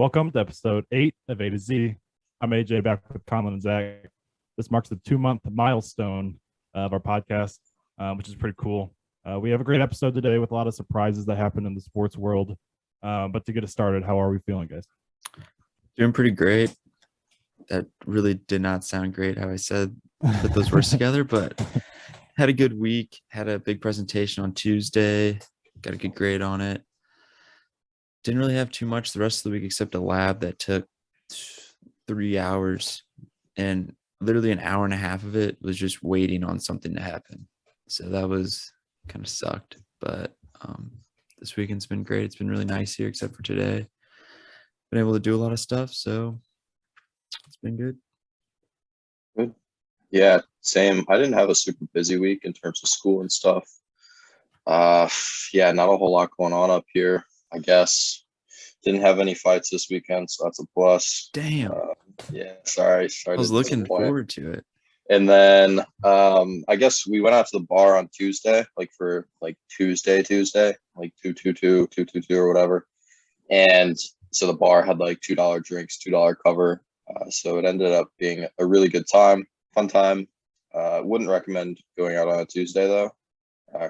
Welcome to episode 8 of A to Z. I'm AJ, back with Conlan and Zach. This marks the 2-month milestone of our podcast, which is pretty cool. We have a great episode today with a lot of surprises that happened in the sports world. But to get us started, how are we feeling, guys? Doing pretty great. That really did not sound great how I said put those words together, but had a good week. Had a big presentation on Tuesday. Got a good grade on it. Didn't really have too much the rest of the week except a lab that took 3 hours, and literally an hour and a half of it was just waiting on something to happen. So that was kind of sucked. But this weekend's been great. It's been really nice here except for today. Been able to do a lot of stuff, so it's been good. Good. Yeah, same. I didn't have a super busy week in terms of school and stuff. Yeah, not a whole lot going on up here, I guess. Didn't have any fights this weekend, so that's a plus. Damn. Yeah, sorry. I was looking forward to it. And then I guess we went out to the bar on Tuesday, for Tuesday, like 222 or whatever. And so the bar had like $2 drinks, $2 cover. So it ended up being a really good time, fun time. Wouldn't recommend going out on a Tuesday though.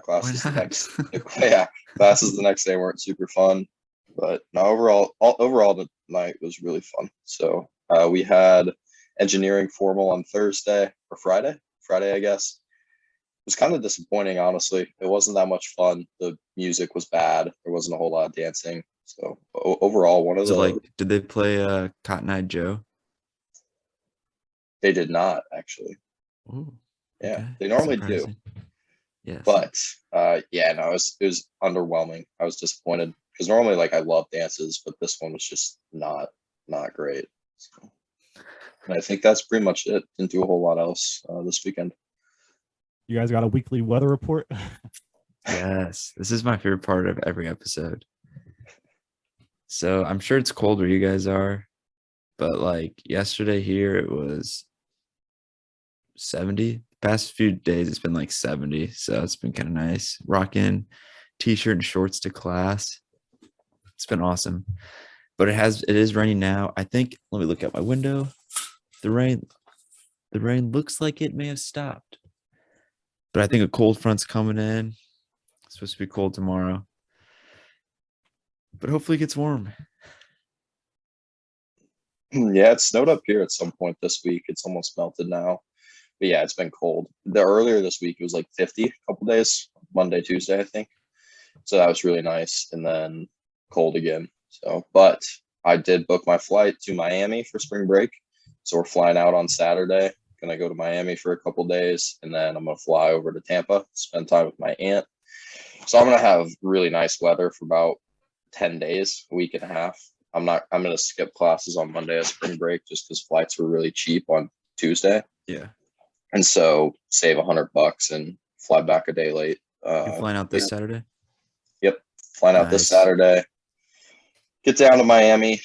Classes the next day weren't super fun, but no, overall the night was really fun. So we had engineering formal on Thursday or Friday, I guess. It was kind of disappointing, honestly. It wasn't that much fun. The music was bad. There wasn't a whole lot of dancing. So overall, did they play Cotton Eye Joe? They did not actually. Ooh, yeah, okay. They normally do. Yes. But it was underwhelming. I was disappointed because normally I love dances, but this one was just not great. So, and I think that's pretty much it. Didn't do a whole lot else this weekend. You guys got a weekly weather report? Yes, this is my favorite part of every episode. So I'm sure it's cold where you guys are, but yesterday here it was 70. The past few days it's been 70, so it's been kind of nice. Rocking t-shirt and shorts to class. It's been awesome. But it is raining now. I think, let me look out my window. The rain looks like it may have stopped. But I think a cold front's coming in. It's supposed to be cold tomorrow. But hopefully it gets warm. Yeah, it snowed up here at some point this week. It's almost melted now. But yeah, it's been cold. Earlier this week, it was 50 a couple days, Monday, Tuesday, I think. So that was really nice. And then cold again. So, but I did book my flight to Miami for spring break. So we're flying out on Saturday. Gonna go to Miami for a couple days, and then I'm gonna fly over to Tampa, spend time with my aunt. So I'm gonna have really nice weather for about 10 days, a week and a half. I'm gonna skip classes on Monday as spring break just because flights were really cheap on Tuesday. Yeah. And so save $100 and fly back a day late. You're flying out this Saturday? Yep. Flying out this Saturday. Get down to Miami,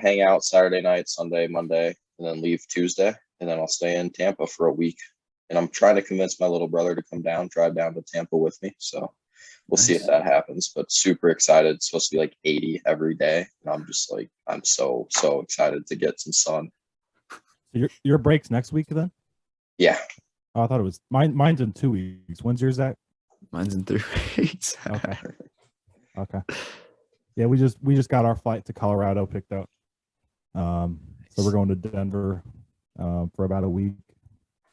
hang out Saturday night, Sunday, Monday, and then leave Tuesday. And then I'll stay in Tampa for a week. And I'm trying to convince my little brother to drive down to Tampa with me. So we'll see if that happens, but super excited. It's supposed to be 80 every day. And I'm just I'm so excited to get some sun. Your break's next week then? Yeah. Oh, I thought it was mine's in 2 weeks. When's yours, Zach? Mine's in 3 weeks. Okay. Yeah, we just got our flight to Colorado picked up. So we're going to Denver for about a week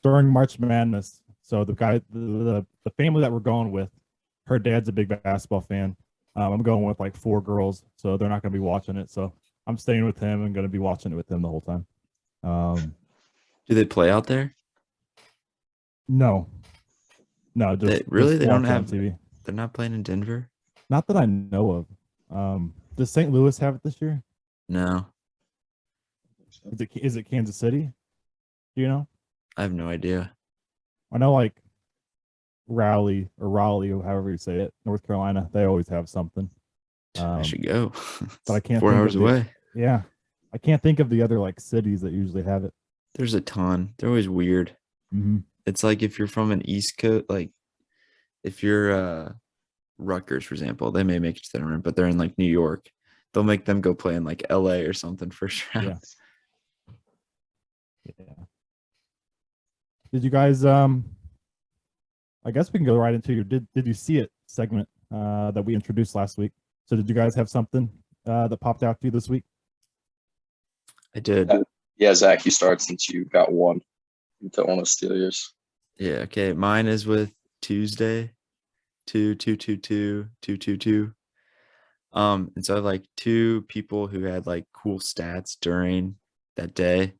during March Madness. So the family that we're going with, her dad's a big basketball fan. I'm going with 4 girls, so they're not going to be watching it. So I'm staying with him and going to be watching it with him the whole time. Do they play out there? No, just they don't have TV. They're not playing in Denver? Not that I know of. Does St. Louis have it this year? No. Is it Kansas City? Do you know? I have no idea. I know Raleigh, or however you say it, North Carolina, they always have something. I should go. But I can't 4 hours away. Yeah. I can't think of the other cities that usually have it. There's a ton. They're always weird. Mm-hmm. It's if you're from an East Coast, if you're Rutgers, for example, they may make it to the tournament, but they're in New York. they'll make them go play in like LA or something for sure. Yeah. Yeah. Did you guys I guess we can go right into your did you see it segment that we introduced last week. So did you guys have something that popped out to you this week? I did. Yeah, Zach, you start since you got one. You don't want to steal yours. Yeah. Okay. Mine is with Tuesday, 2-2-2-2-2-2-2. And so I have like two people who had like cool stats during that day.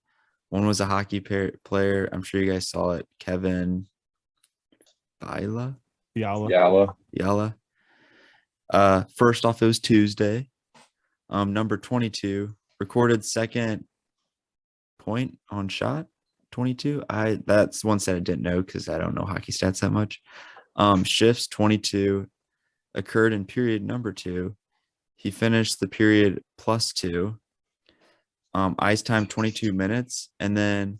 One was a hockey player. I'm sure you guys saw it. Kevin Bila. Fiala. Yala. First off, it was Tuesday. Number 22 recorded second point on shot. 22. That's one stat I didn't know because I don't know hockey stats that much. Shifts 22 occurred in period number 2. He finished the period +2. Ice time 22 minutes, and then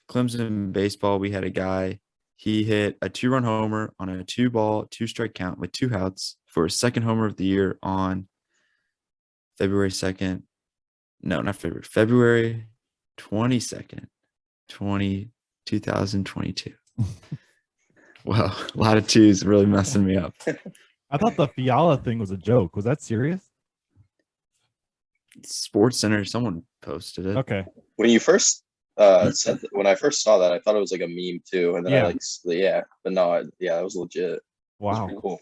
Clemson Baseball, we had a guy. He hit a 2-run homer on a 2-ball, 2-strike count with 2 outs for his second homer of the year on February 2nd. No, not February. February 22nd, 2022. Wow, a lot of twos really messing me up. I thought the Fiala thing was a joke. Was that serious? Sports Center, someone posted it. Okay. When you first when I first saw that, I thought it was like a meme too, and then Yeah. but no, that was legit. It was Wow. pretty cool.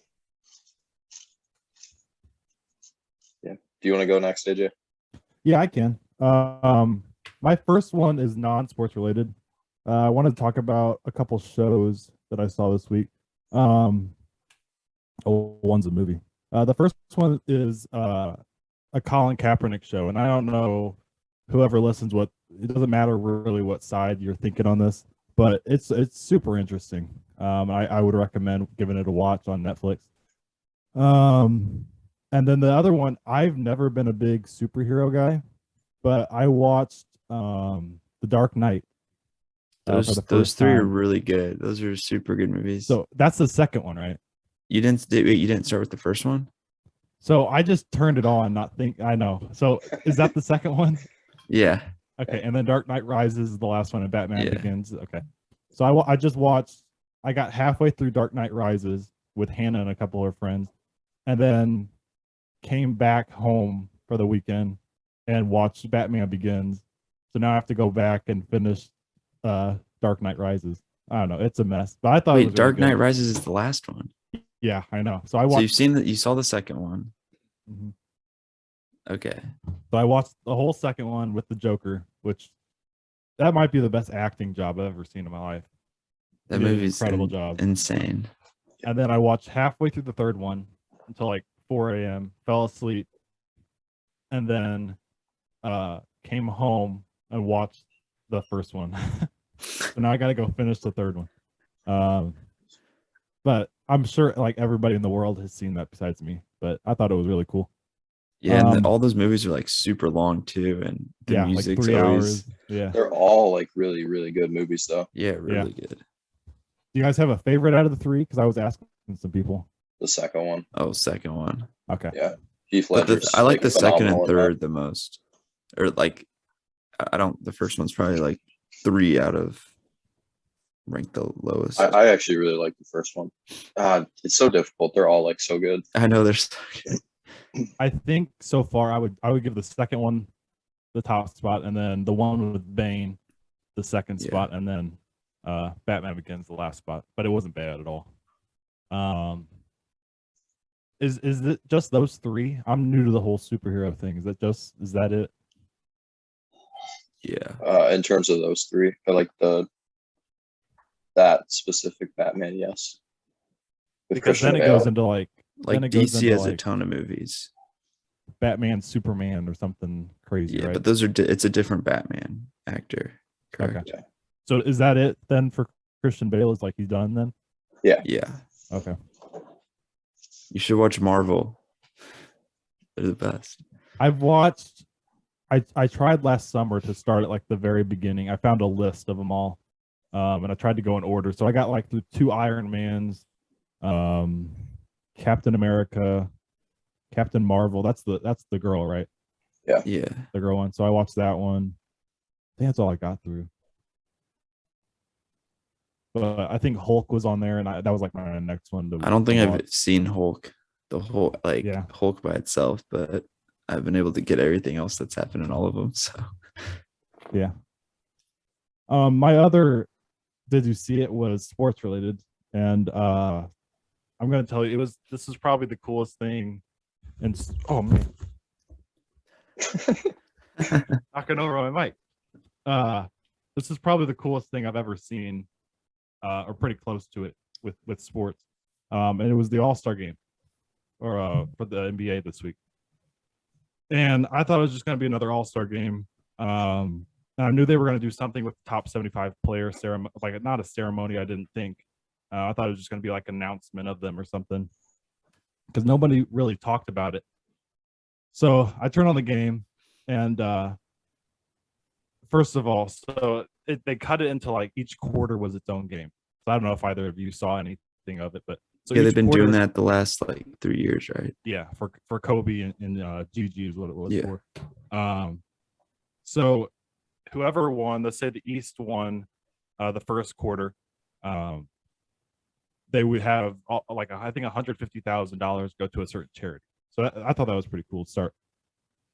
Yeah. Do you want to go next, AJ? Yeah, I can. My first one is non-sports related. I wanted to talk about a couple shows that I saw this week. One's a movie. The first one is a Colin Kaepernick show, and I don't know whoever listens it doesn't matter really what side you're thinking on this, but it's super interesting. I would recommend giving it a watch on Netflix. And then the other one, I've never been a big superhero guy, but I watched The Dark Knight. For the Those first three are time. really good. Those are super good movies. So that's the second one, right? You didn't start with the first one? So I just turned it on, I know. So is that the second one? Yeah. Okay, and then Dark Knight Rises is the last one, and Batman Yeah. Begins. Okay, so I just watched. I got halfway through Dark Knight Rises with Hannah and a couple of her friends, and then came back home for the weekend and watched Batman Begins. So now I have to go back and finish Dark Knight Rises. I don't know, it's a mess, but I thought it was Wait, Dark really Knight good. Rises is the last one. Yeah, I know. So I So watched. you saw the second one. Mhm. Okay. So I watched the whole second one with the Joker, which that might be the best acting job I've ever seen in my life. That He did an movie's incredible job. insane. And then I watched halfway through the third one until like 4 a.m., fell asleep, and then came home and watched the first one. So now I got to go finish the third one. But I'm sure like everybody in the world has seen that besides me, but I thought it was really cool. Yeah, and Um, all those movies are like super long too, and the Yeah, like music's 3 always hours. Yeah. They're all like really, really good movies, though. really good. Do you guys have a favorite out of the three? Because I was asking some people. The second one, Oh, second one. Okay. yeah. Heath But Ledger's I like the second phenomenal and in that. third the most. Or like I don't the first one's probably like 3 out of ranked the lowest. I actually really like the first one. It's so difficult. They're all like so good. I know there's I think so far I would give the second one the top spot, and then the one with Bane the second Yeah. spot, and then Batman Begins the last spot. But it wasn't bad at all. Is it just those three? I'm new to the whole superhero thing. Is that it? yeah. In terms of those three, I like that specific Batman. Yes, with Because Christian then it Bale. goes into Like then it goes DC into, has a like, ton of movies. Batman, Superman, or something crazy, Yeah, right? but those are it's a different Batman actor. Correct. Okay. So is that it then for Christian Bale? Is like he's done then? Yeah. Okay. You should watch Marvel. They're the best. I've watched. I tried last summer to start at like the very beginning. I found a list of them all, and I tried to go in order. So I got like the 2 Iron Mans, Captain America, Captain Marvel. That's the girl, right? Yeah. The girl one. So I watched that one. I think that's all I got through. But I think Hulk was on there, and that was like my next one. I don't think to I've watch. seen Hulk, the whole Yeah. Hulk by itself, but I've been able to get everything else that's happened in all of them. So Yeah. My other did you see it was sports related, and I'm gonna tell you this is probably the coolest thing. And oh man, knocking over my mic. This is probably the coolest thing I've ever seen, or pretty close to it with sports. And it was the All-Star game, or for the NBA this week. And I thought it was just going to be another All-Star game. And I knew they were going to do something with the top 75 player ceremony, like not a ceremony. I didn't think. I thought it was just going to be like an announcement of them or something, because nobody really talked about it. So I turned on the game, and first of all, so they cut it into like each quarter was its own game. So I don't know if either of you saw anything of it, but so yeah, each they've been quarter, doing that the last like 3 years, right? yeah, for Kobe and Gigi is what it was Yeah. for. So whoever won, let's say the East won the first quarter, they would have like I think $150,000 go to a certain charity. So I thought that was pretty cool to start.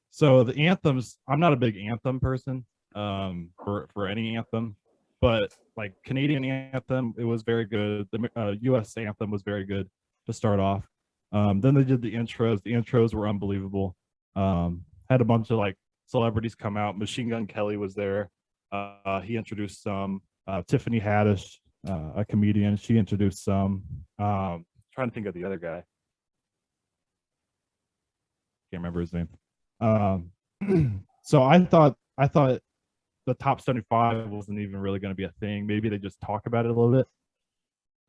So the anthems, I'm not a big anthem person for any anthem, but like Canadian anthem, it was very good. The US anthem was very good to start off. Then they did the intros. The intros were unbelievable. Had a bunch of like celebrities come out. Machine Gun Kelly was there. He introduced some. Tiffany Haddish, a comedian, she introduced some. Trying to think of the other guy. Can't remember his name. So I thought the top 75 wasn't even really going to be a thing. Maybe they just talk about it a little bit.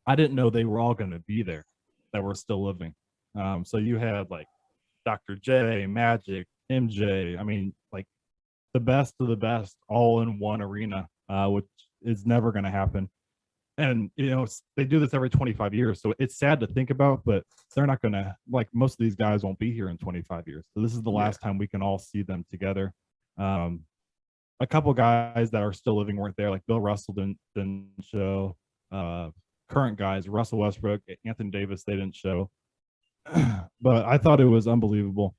I didn't know they were all going to be there, that were still living. So you had like Dr. J, Magic, MJ. I mean, like the best of the best all in one arena, which is never going to happen. And you know, they do this every 25 years, so it's sad to think about, but they're not going to, like, most of these guys won't be here in 25 years, so this is the last time we can all see them together. A couple guys that are still living weren't there, like Bill Russell didn't show. Current guys, Russell Westbrook, Anthony Davis, they didn't show. But I thought it was unbelievable.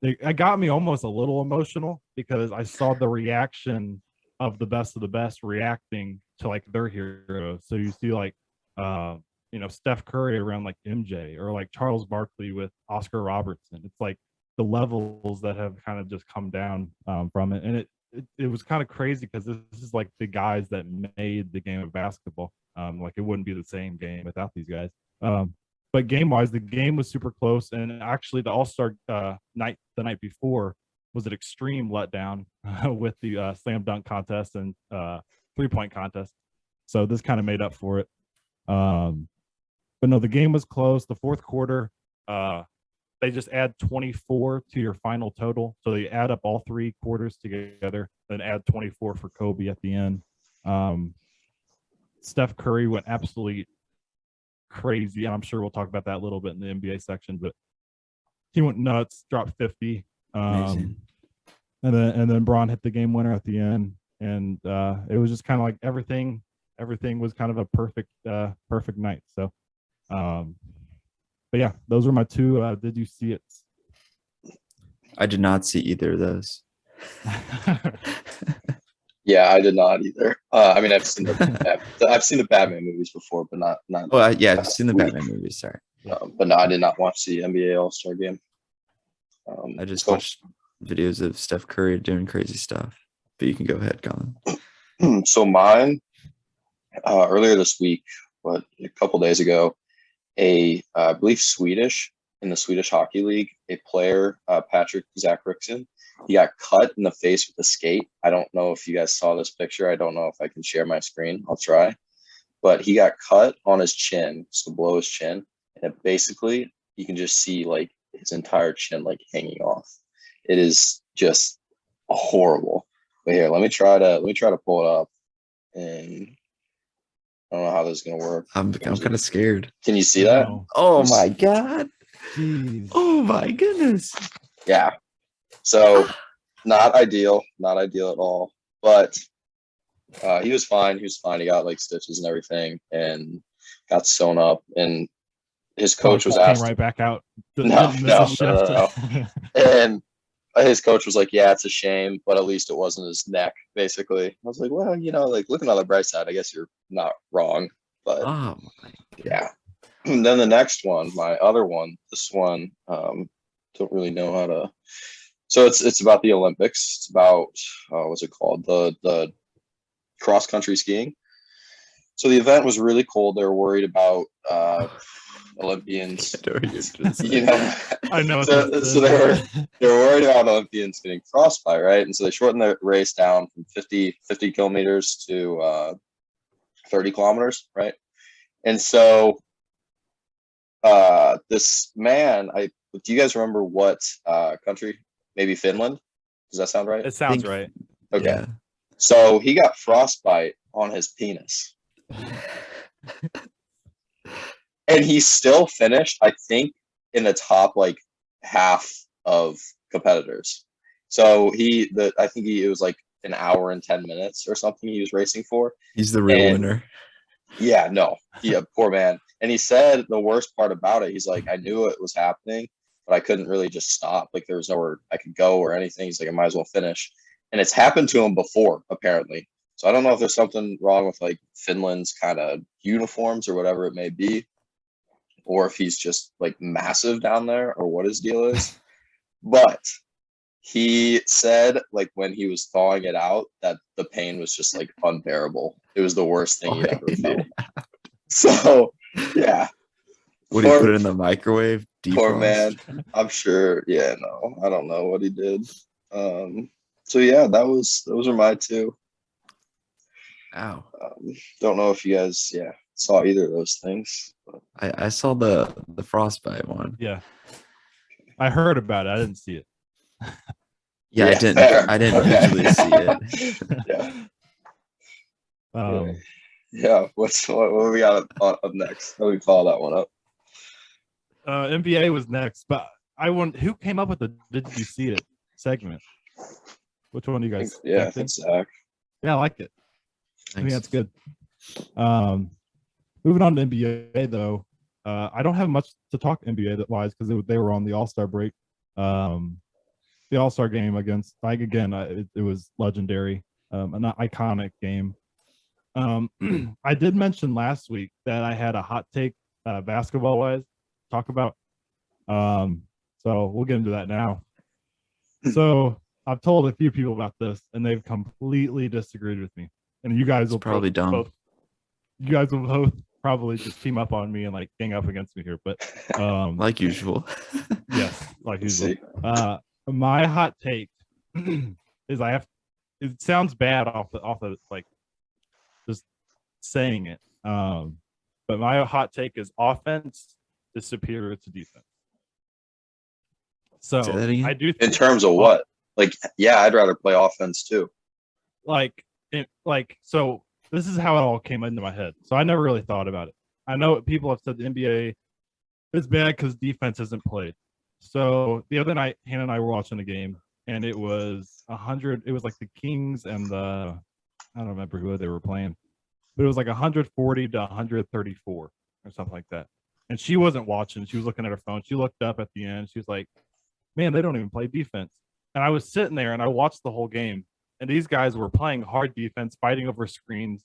It got me almost a little emotional because I saw the reaction of the best reacting to like their heroes. So you see like you know, Steph Curry around like MJ, or like Charles Barkley with Oscar Robertson. It's like the levels that have kind of just come down from it. And it was kind of crazy because this is like the guys that made the game of basketball. Like it wouldn't be the same game without these guys. But game wise, the game was super close. And actually the All-Star night, the night before, was an extreme letdown with the slam dunk contest and 3-point contest. So this kind of made up for it. But no, the game was close. The fourth quarter, they just add 24 to your final total. So they add up all 3 quarters together, then add 24 for Kobe at the end. Steph Curry went absolutely crazy. And I'm sure we'll talk about that a little bit in the NBA section, but he went nuts, dropped 50. Amazing. And then Braun hit the game winner at the end. And it was just kind of like everything was kind of a perfect night. So but yeah, those were my 2 did you see it? I did not see either of those. Yeah, I did not either. I mean, I've seen the Batman movies before, but not. Oh, yeah, I've seen the Batman movies. Sorry, but no, I did not watch the NBA All-Star game. I just watched videos of Steph Curry doing crazy stuff. But you can go ahead, Colin. So mine, earlier this week, a couple days ago, I believe in the Swedish Hockey League, a player, Patrick Zakriksson, he got cut in the face with a skate. I don't know if you guys saw this picture. I don't know if I can share my screen. I'll try. But he got cut on his chin, so below his chin, and it basically you can just see like his entire chin like hanging off. It is just horrible. But here, let me try to pull it up, and I don't know how this is gonna work. I'm kind of scared. Can you see that? Oh my god! Jeez. Oh my goodness. Yeah. So not ideal at all. But he was fine. He was fine. He got like stitches and everything and got sewn up. And his coach was Came asked. right back out. No. No. And his coach was like, "Yeah, it's a shame, but at least it wasn't his neck." Basically, I was like, "Well, like looking on the bright side, I guess you're not wrong." But Oh my yeah. And then the next one, my other one, this one, don't really know how to. So it's about the Olympics. It's about what's it called? The cross country skiing. So the event was really cold. They were worried about Olympians. I know. So they were worried about Olympians getting frostbite, right? And so they shortened the race down from 50 kilometers to 30 kilometers, right? And so this man, do you guys remember what country? Maybe Finland? Does that sound right? It sounds right. Okay. Yeah. So he got frostbite on his penis. And he still finished, I think, in the top like half of competitors. So I think it was like an hour and 10 minutes or something he was racing for. He's the real winner. Yeah, no, poor man. And he said the worst part about it, he's like, I knew it was happening, but I couldn't really just stop. Like there was nowhere I could go or anything. He's like, I might as well finish. And it's happened to him before, apparently. So I don't know if there's something wrong with like Finland's kind of uniforms or whatever it may be, or if he's just like massive down there or what his deal is. But he said like when he was thawing it out that the pain was just like unbearable. It was the worst thing he'd ever felt. So yeah. What did he put it in the microwave? Poor man. I'm sure. Yeah, no, I don't know what he did. So yeah, those are my two. Ow. Don't know if you guys saw either of those things. But. I saw the frostbite one. Yeah. I heard about it. I didn't see it. Yeah, I didn't visually see it. Yeah. What we got up next? How do we follow that one up? NBA was next, but who came up with the "Did you see it" segment? Which one do you guys? I think Zach. Yeah, I like it. Thanks. I think that's good. Moving on to NBA though, I don't have much to talk NBA wise because they were on the All-Star break. The All-Star game against it was legendary, an iconic game. I did mention last week that I had a hot take basketball wise talk about. So we'll get into that now. So I've told a few people about this and they've completely disagreed with me. And you guys will probably dumb. You guys will both probably just team up on me and like gang up against me here, but like usual. Yes, like usual. My hot take is it sounds bad off the like just saying it. But my hot take is offense is superior to defense. So I do think, in terms of what? Like, yeah, I'd rather play offense too. So this is how it all came into my head. So I never really thought about it. I know people have said the NBA is bad because defense isn't played. So the other night, Hannah and I were watching the game, and it was 100. It was like the Kings and I don't remember who they were playing, but it was like 140 to 134 or something like that. And she wasn't watching. She was looking at her phone. She looked up at the end. She was like, man, they don't even play defense. And I was sitting there and I watched the whole game. And these guys were playing hard defense, fighting over screens,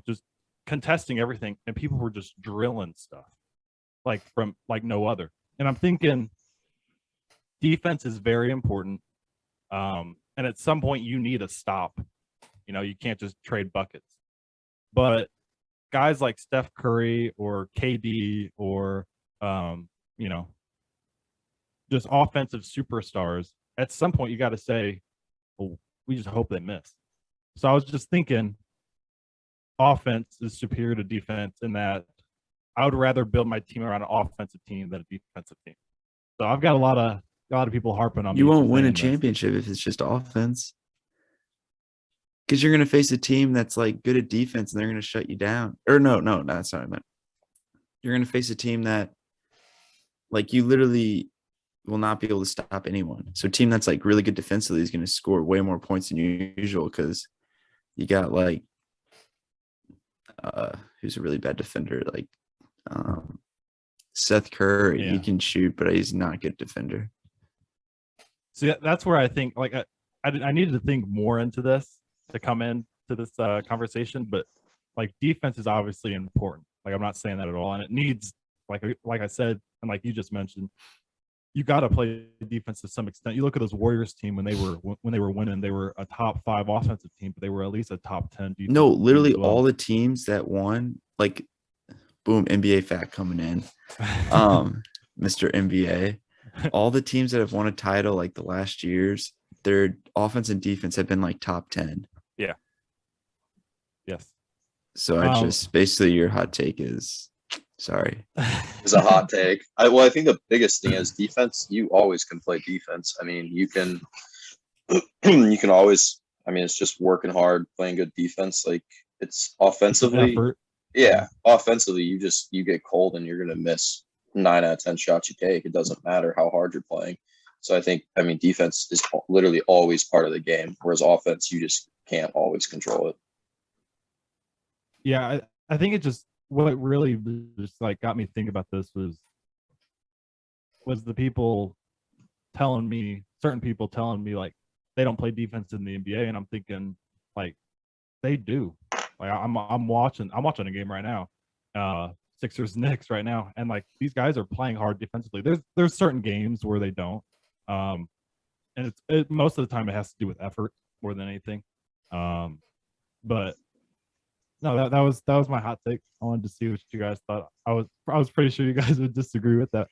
just contesting everything. And people were just drilling stuff from no other. And I'm thinking defense is very important. And at some point you need a stop. You can't just trade buckets. But guys like Steph Curry or KD or, just offensive superstars, at some point you got to say, well, we just hope they miss. So I was just thinking offense is superior to defense in that I would rather build my team around an offensive team than a defensive team. So I've got a lot of people harping on me. You won't win a championship if it's just offense. Because you're going to face a team that's like good at defense and they're going to shut you down. Or no, that's not what I meant. You're going to face a team that like you literally will not be able to stop anyone. So a team that's like really good defensively is going to score way more points than usual because you got like who's a really bad defender, like Seth Curry. He can shoot, but he's not a good defender. See, that's where I think like I needed to think more into this to come into this conversation, but like defense is obviously important. Like I'm not saying that at all, and it needs like I said, and like you just mentioned, you got to play defense to some extent. You look at those Warriors team when they were winning, they were a top 5 offensive team, but they were at least a top 10 defense. No, literally all the teams that won, like, boom, NBA fact coming in, Mr. NBA. All the teams that have won a title like the last years, their offense and defense have been like top 10. Yeah. Yes. So I just basically your hot take is sorry. It's a hot take. I think the biggest thing is defense. You always can play defense. I mean, you can always. I mean, it's just working hard, playing good defense. Like it's offensively. Yeah, offensively, you get cold and you're gonna miss 9 out of 10 shots you take. It doesn't matter how hard you're playing. So I mean, defense is literally always part of the game, whereas offense, you just can't always control it. Yeah, I think it just what really just like got me thinking about this was the people telling me, certain people telling me like they don't play defense in the NBA, and I'm thinking like they do. Like I'm watching a game right now, Sixers Knicks right now, and like these guys are playing hard defensively. There's certain games where they don't, and it's most of the time it has to do with effort more than anything. But no, that was my hot take. I wanted to see what you guys thought. I was pretty sure you guys would disagree with that.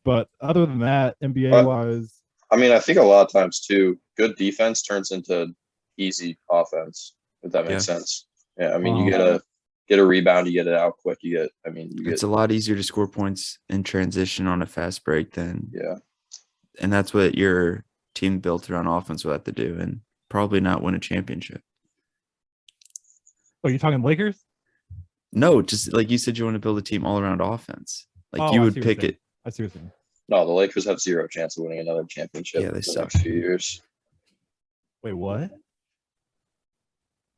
But other than that, NBA wise, I mean, I think a lot of times too, good defense turns into easy offense. If that makes sense. Yeah, I mean, you get a rebound, you get it out quick. It's a lot easier to score points in transition on a fast break than and that's what your team built around offense will have to do, and probably not win a championship. Oh, you talking Lakers? No, just like you said, you want to build a team all around offense. Like you would pick it. I see what you're saying. No, the Lakers have zero chance of winning another championship in the next few years. Wait, what?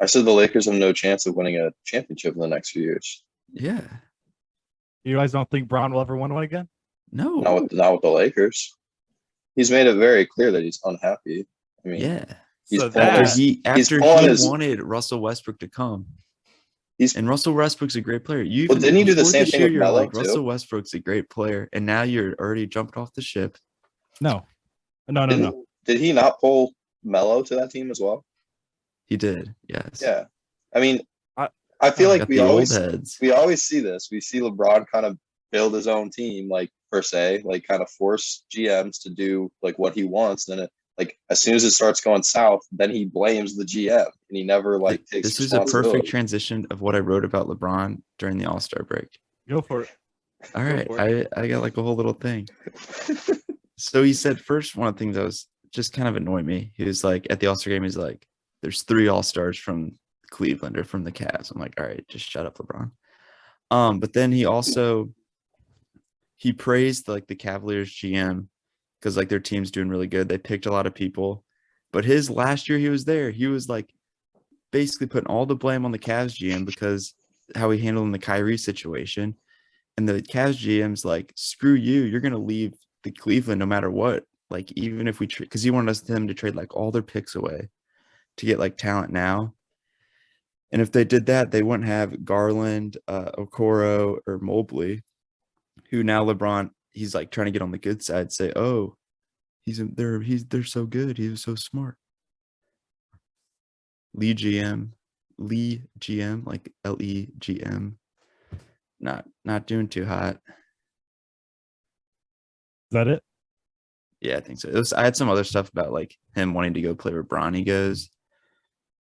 I said the Lakers have no chance of winning a championship in the next few years. Yeah. You guys don't think Braun will ever win one again? No. Not with the Lakers. He's made it very clear that he's unhappy. I mean, yeah. He wanted Russell Westbrook to come. And Russell Westbrook's a great player. Didn't he do the same thing with Melo too? Russell Westbrook's a great player, and now you're already jumped off the ship. No. Did he not pull Melo to that team as well? He did, yes. Yeah. I mean, I feel like we always see this. We see LeBron kind of build his own team, like per se, like kind of force GMs to do like what he wants. Then like as soon as it starts going south, then he blames the GM and he never like takes This is a perfect transition of what I wrote about LeBron during the All-Star break. Go for it. All right. I got like a whole little thing. So he said first, one of the things that was just kind of annoyed me. He was like, at the All-Star game, he's like, there's 3 All-Stars from Cleveland or from the Cavs. I'm like, all right, just shut up, LeBron. But then he praised like the Cavaliers GM because like their team's doing really good. They picked a lot of people, but his last year he was there, he was like basically putting all the blame on the Cavs GM because how he handled the Kyrie situation. And the Cavs GM's like, screw you, you're gonna leave the Cleveland no matter what. Like even if we because he wanted them to trade like all their picks away to get like talent now. And if they did that, they wouldn't have Garland, Okoro, or Mobley, who now LeBron, he's like trying to get on the good side, say, oh, they're so good. He was so smart. Lee GM, like LEGM. Not doing too hot. Is that it? Yeah, I think so. I had some other stuff about like him wanting to go play where Bronny goes.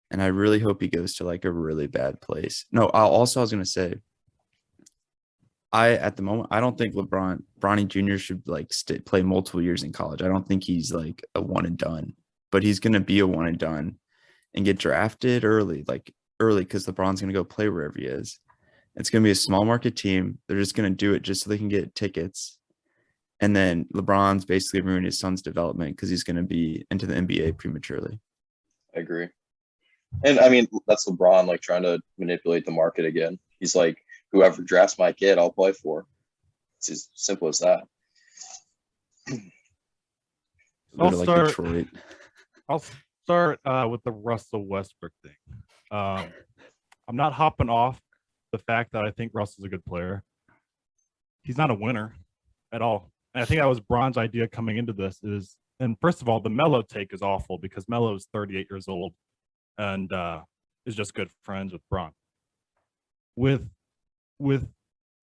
And I really hope he goes to like a really bad place. No, I was going to say, at the moment, I don't think Bronny Jr. should like play multiple years in college. I don't think he's like a one and done, but he's going to be a one and done and get drafted early because LeBron's going to go play wherever he is. It's going to be a small market team. They're just going to do it just so they can get tickets. And then LeBron's basically ruined his son's development because he's going to be into the NBA prematurely. I agree. And I mean, that's LeBron like trying to manipulate the market again. He's like, whoever drafts my kid, I'll play for. It's as simple as that. Detroit. I'll start with the Russell Westbrook thing. I'm not hopping off the fact that I think Russell's a good player. He's not a winner at all. And I think that was Bron's idea coming into this and first of all, the Melo take is awful because Melo is 38 years old and is just good friends with Bron. With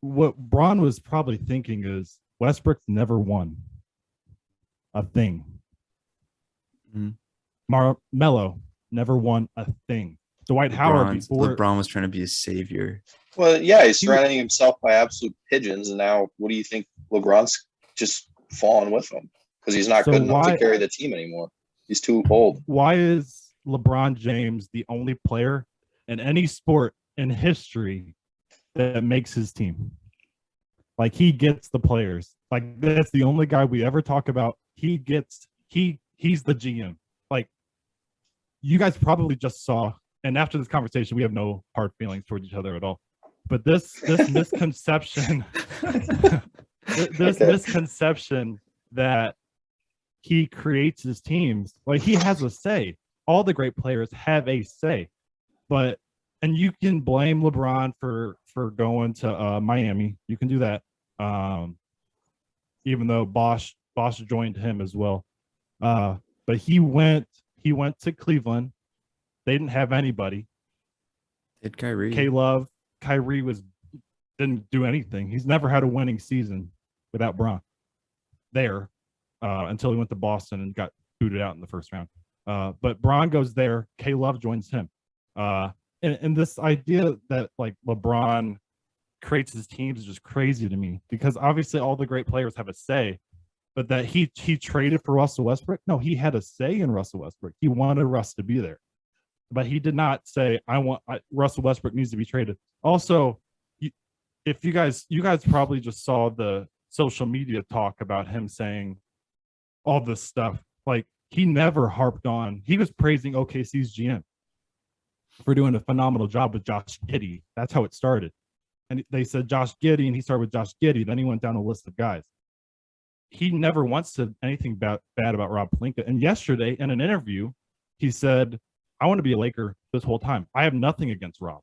what Bron was probably thinking is Westbrook's never won a thing. Melo never won a thing. Dwight Howard LeBron was trying to be a savior. Well, yeah, he's surrounding himself by absolute pigeons, and now what do you think? LeBron's just falling with him because he's not good enough to carry the team anymore. He's too old. Why is LeBron James the only player in any sport in history that makes his team? Like he gets the players. Like that's the only guy we ever talk about. He's the GM. Like you guys probably just saw. And after this conversation, we have no hard feelings towards each other at all. But this misconception, misconception that he creates his teams, like he has a say. All the great players have a say, and you can blame LeBron for going to Miami. You can do that, even though Bosch joined him as well. But he went to Cleveland. They didn't have anybody. Did Kyrie? Kyrie didn't do anything. He's never had a winning season without Bron there until he went to Boston and got booted out in the first round. But Bron goes there. K-Love joins him. And this idea that like LeBron creates his teams is just crazy to me because obviously all the great players have a say, but that he traded for Russell Westbrook. No, he had a say in Russell Westbrook. He wanted Russ to be there. But he did not say, Russell Westbrook needs to be traded. Also, if you guys probably just saw the social media talk about him saying all this stuff. Like he never harped on. He was praising OKC's GM for doing a phenomenal job with Josh Giddey. That's how it started. And they said Josh Giddey, and he started with Josh Giddey. Then he went down a list of guys. He never once said anything bad about Rob Pelinka. And yesterday in an interview, he said, I want to be a Laker this whole time. I have nothing against Rob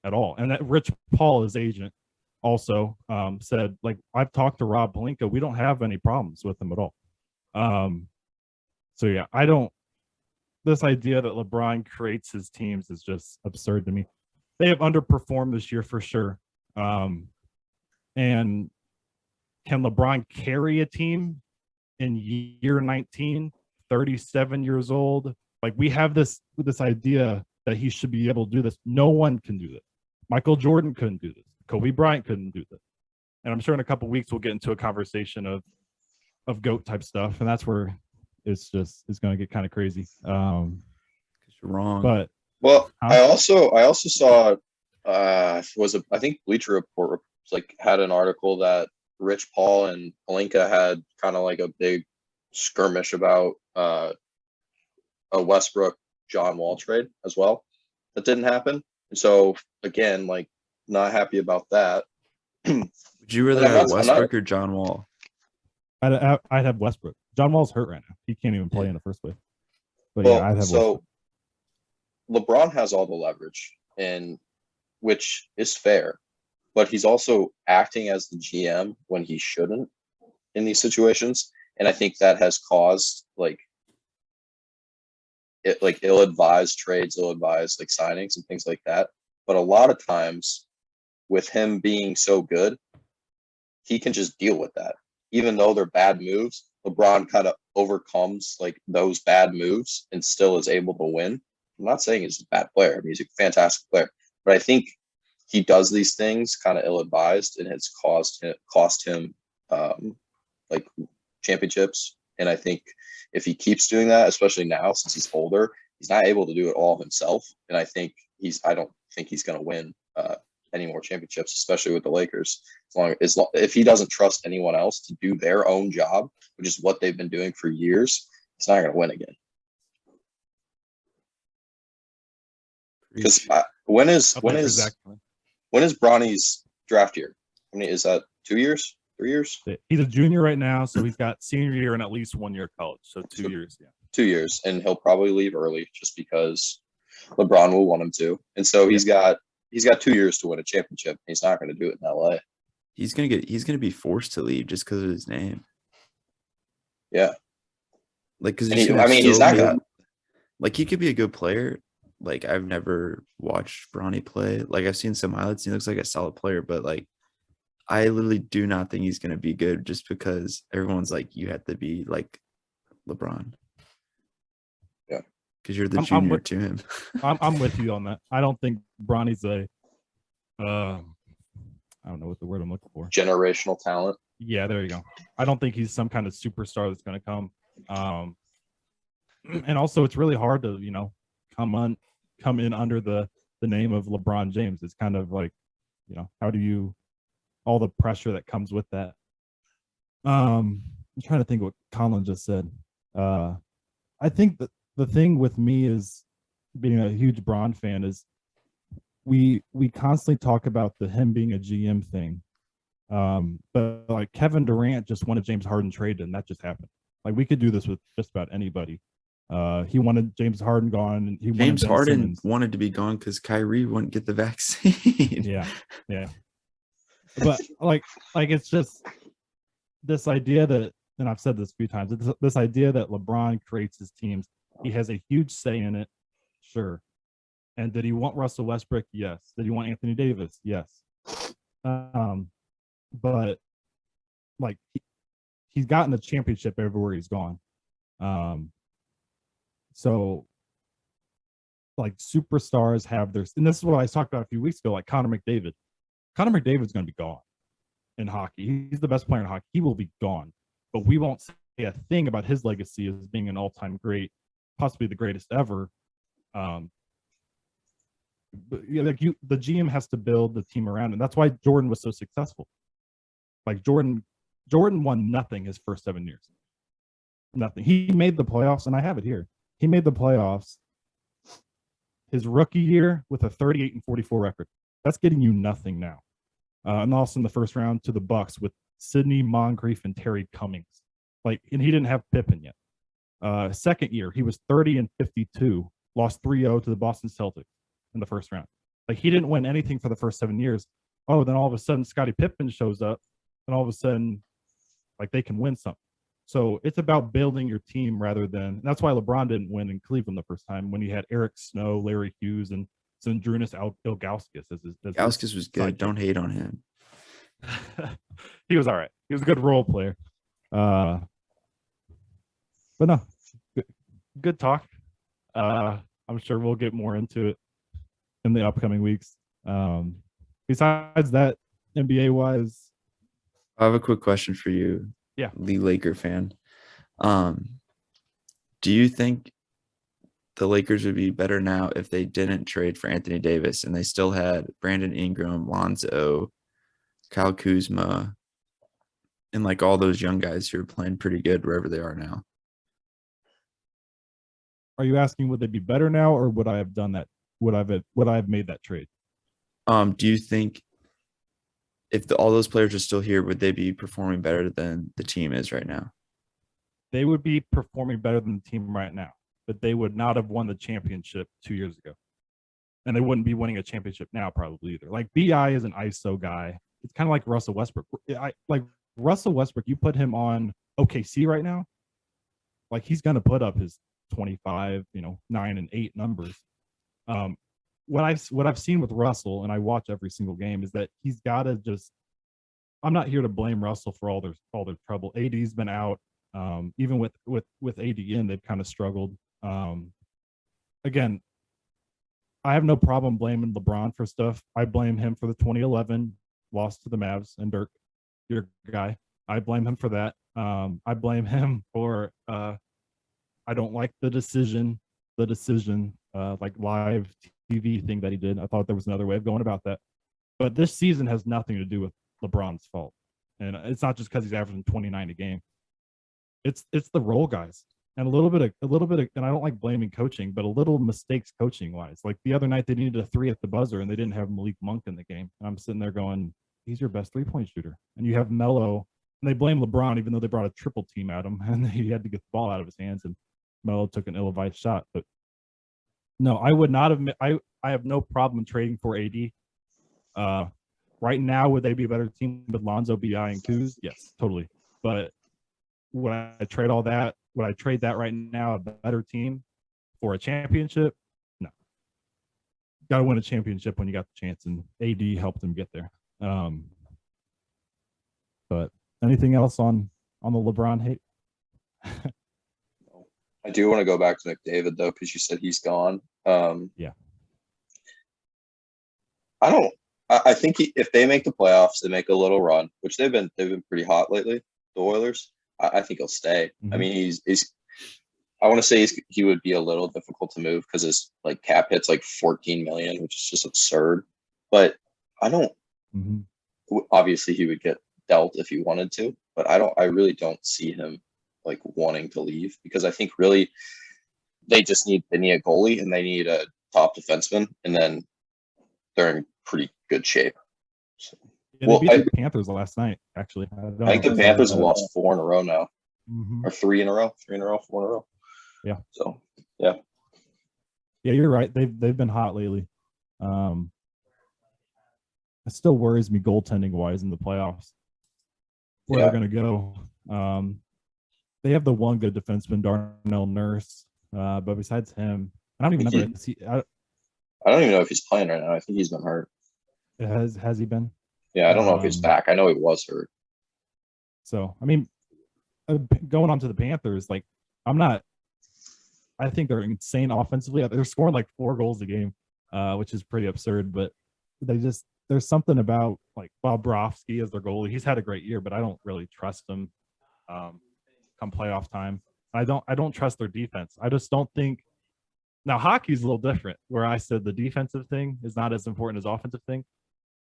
at all. And that Rich Paul, his agent, also said, like, I've talked to Rob Pelinka. We don't have any problems with him at all. So, yeah, this idea that LeBron creates his teams is just absurd to me. They have underperformed this year for sure. And can LeBron carry a team in year 19, 37 years old? Like we have this idea that he should be able to do this. No one can do this. Michael Jordan couldn't do this. Kobe Bryant couldn't do this. And I'm sure in a couple of weeks we'll get into a conversation of GOAT type stuff, and that's where it's going to get kind of crazy. Because you're wrong. But I also saw I think Bleacher Report had an article that Rich Paul and Pelinka had kind of like a big skirmish about a Westbrook John Wall trade as well. That didn't happen. And so again, like not happy about that. Would you rather have Westbrook or John Wall? I'd have Westbrook. John Wall's hurt right now. He can't even play in the first place. But yeah, I'd have Westbrook. LeBron has all the leverage, and which is fair, but he's also acting as the GM when he shouldn't in these situations. And I think that has caused ill-advised trades, ill-advised signings and things like that. But a lot of times with him being so good, he can just deal with that. Even though they're bad moves, LeBron kind of overcomes those bad moves and still is able to win. I'm not saying he's a bad player. I mean, he's a fantastic player, but I think he does these things kind of ill-advised, and it's cost him championships. And I think if he keeps doing that, especially now since he's older, he's not able to do it all himself. And I don't think he's going to win any more championships, especially with the Lakers. If he doesn't trust anyone else to do their own job, which is what they've been doing for years, he's not going to win again. Because when is Bronny's draft year? I mean, is that 2 years? 3 years? He's a junior right now, so he's got senior year and at least 1 year of college. So 2 years, yeah. 2 years, and he'll probably leave early just because LeBron will want him to. And so he's got 2 years to win a championship. He's not going to do it in LA. He's gonna be forced to leave just because of his name. Yeah. Like, because he's not gonna. Like, he could be a good player. Like, I've never watched Bronny play. Like, I've seen some highlights. He looks like a solid player, but like, I literally do not think he's gonna be good just because everyone's like, you have to be like LeBron. Yeah. Because you're the junior to him. I'm with you on that. I don't think Bronny's I don't know what the word I'm looking for. Generational talent. Yeah, there you go. I don't think he's some kind of superstar that's going to come. And also, it's really hard to, come in under the name of LeBron James. It's kind of like, how do you, all the pressure that comes with that. I'm trying to think what Colin just said. I think that the thing with me is being a huge Bron fan is we constantly talk about him being a GM thing. But like Kevin Durant just wanted James Harden traded, and that just happened. Like, we could do this with just about anybody. He wanted James Harden gone, and James Harden wanted to be gone because Kyrie wouldn't get the vaccine. Yeah. But like it's just this idea that, and I've said this a few times, this idea that LeBron creates his teams. He has a huge say in it, sure. And did he want Russell Westbrook? Yes. Did he want Anthony Davis? Yes. But like he's gotten a championship everywhere he's gone. So like superstars have their, and this is what I talked about a few weeks ago, like Connor McDavid. Connor McDavid's going to be gone in hockey. He's the best player in hockey. He will be gone, but we won't say a thing about his legacy as being an all-time great, possibly the greatest ever. But yeah, the GM has to build the team around, and that's why Jordan was so successful. Like Jordan won nothing his first 7 years. Nothing. He made the playoffs, and I have it here. He made the playoffs his rookie year with a 38-44 record. That's getting you nothing now. And also in the first round to the Bucks with Sidney Moncrief and Terry Cummings. And he didn't have Pippen yet. Second year, he was 30-52, lost 3-0 to the Boston Celtics in the first round. Like, he didn't win anything for the first 7 years. Oh, then all of a sudden Scottie Pippen shows up, and all of a sudden, like, they can win something. So it's about building your team rather than, and that's why LeBron didn't win in Cleveland the first time when he had Eric Snow, Larry Hughes, and Zydrunas Ilgauskas as his Ilgauskas was good. Don't hate on him. He was all right. He was a good role player. But no, good talk. I'm sure we'll get more into it in the upcoming weeks. Besides that, NBA wise, I have a quick question for you. Yeah. The Laker fan. Do you think the Lakers would be better now if they didn't trade for Anthony Davis and they still had Brandon Ingram, Lonzo, Kyle Kuzma, and like all those young guys who are playing pretty good wherever they are now? Are you asking would they be better now, or would I have done that? Would I have made that trade? Do you think if all those players are still here, would they be performing better than the team is right now? They would be performing better than the team right now, but they would not have won the championship 2 years ago. And they wouldn't be winning a championship now probably either. Like, BI is an ISO guy. It's kind of like Russell Westbrook. Like Russell Westbrook, you put him on OKC right now, like, he's going to put up his 25, 9 and 8 numbers. What I've seen with Russell, and I watch every single game, is that he's got to just. I'm not here to blame Russell for all their trouble. AD's been out. Even with AD in, they've kind of struggled. Again, I have no problem blaming LeBron for stuff. I blame him for the 2011 loss to the Mavs and Dirk, your guy. I blame him for that. I blame him for. I don't like the decision, like live TV thing that he did. I thought there was another way of going about that. But this season has nothing to do with LeBron's fault. And it's not just because he's averaging 29 a game. It's the role guys. And a little bit of, and I don't like blaming coaching, but a little mistakes coaching wise. Like the other night, they needed a 3 at the buzzer and they didn't have Malik Monk in the game. And I'm sitting there going, he's your best 3-point shooter. And you have Melo, and they blame LeBron, even though they brought a triple team at him and he had to get the ball out of his hands. And Melo took an ill-advised shot. But no, I would not have. I have no problem trading for AD. Right now, would they be a better team with Lonzo, BI, and Kuz? Yes, totally. But would I trade all that? Would I trade that right now, a better team, for a championship? No. Got to win a championship when you got the chance, and AD helped them get there. But anything else on the LeBron hate? I do want to go back to McDavid though, because you said he's gone. Yeah. I think if they make the playoffs, they make a little run, which they've been pretty hot lately, the Oilers. I think he'll stay. Mm-hmm. I mean, I want to say he would be a little difficult to move because his like cap hit's like 14 million, which is just absurd. But I don't. Mm-hmm. Obviously, he would get dealt if he wanted to, but I really don't see him like wanting to leave, because I think really they need a goalie and they need a top defenseman, and then they're in pretty good shape. So, yeah, they beat the Panthers last night, actually. I think the Panthers have lost 4 in a row now. Mm-hmm. Or 4 in a row. Yeah. So yeah. Yeah, you're right. They've been hot lately. It still worries me goaltending wise in the playoffs where they're gonna go. They have the one good defenseman, Darnell Nurse, but besides him, I don't even remember. I don't even know if he's playing right now. I think he's been hurt. Has he been? Yeah, I don't know if he's back. I know he was hurt. So, I mean, going on to the Panthers, like, I think they're insane offensively. They're scoring like 4 goals a game, which is pretty absurd, but there's something about like Bobrovsky as their goalie. He's had a great year, but I don't really trust him come playoff time. I don't trust their defense. I just don't think. Now, hockey's a little different, where I said the defensive thing is not as important as offensive thing.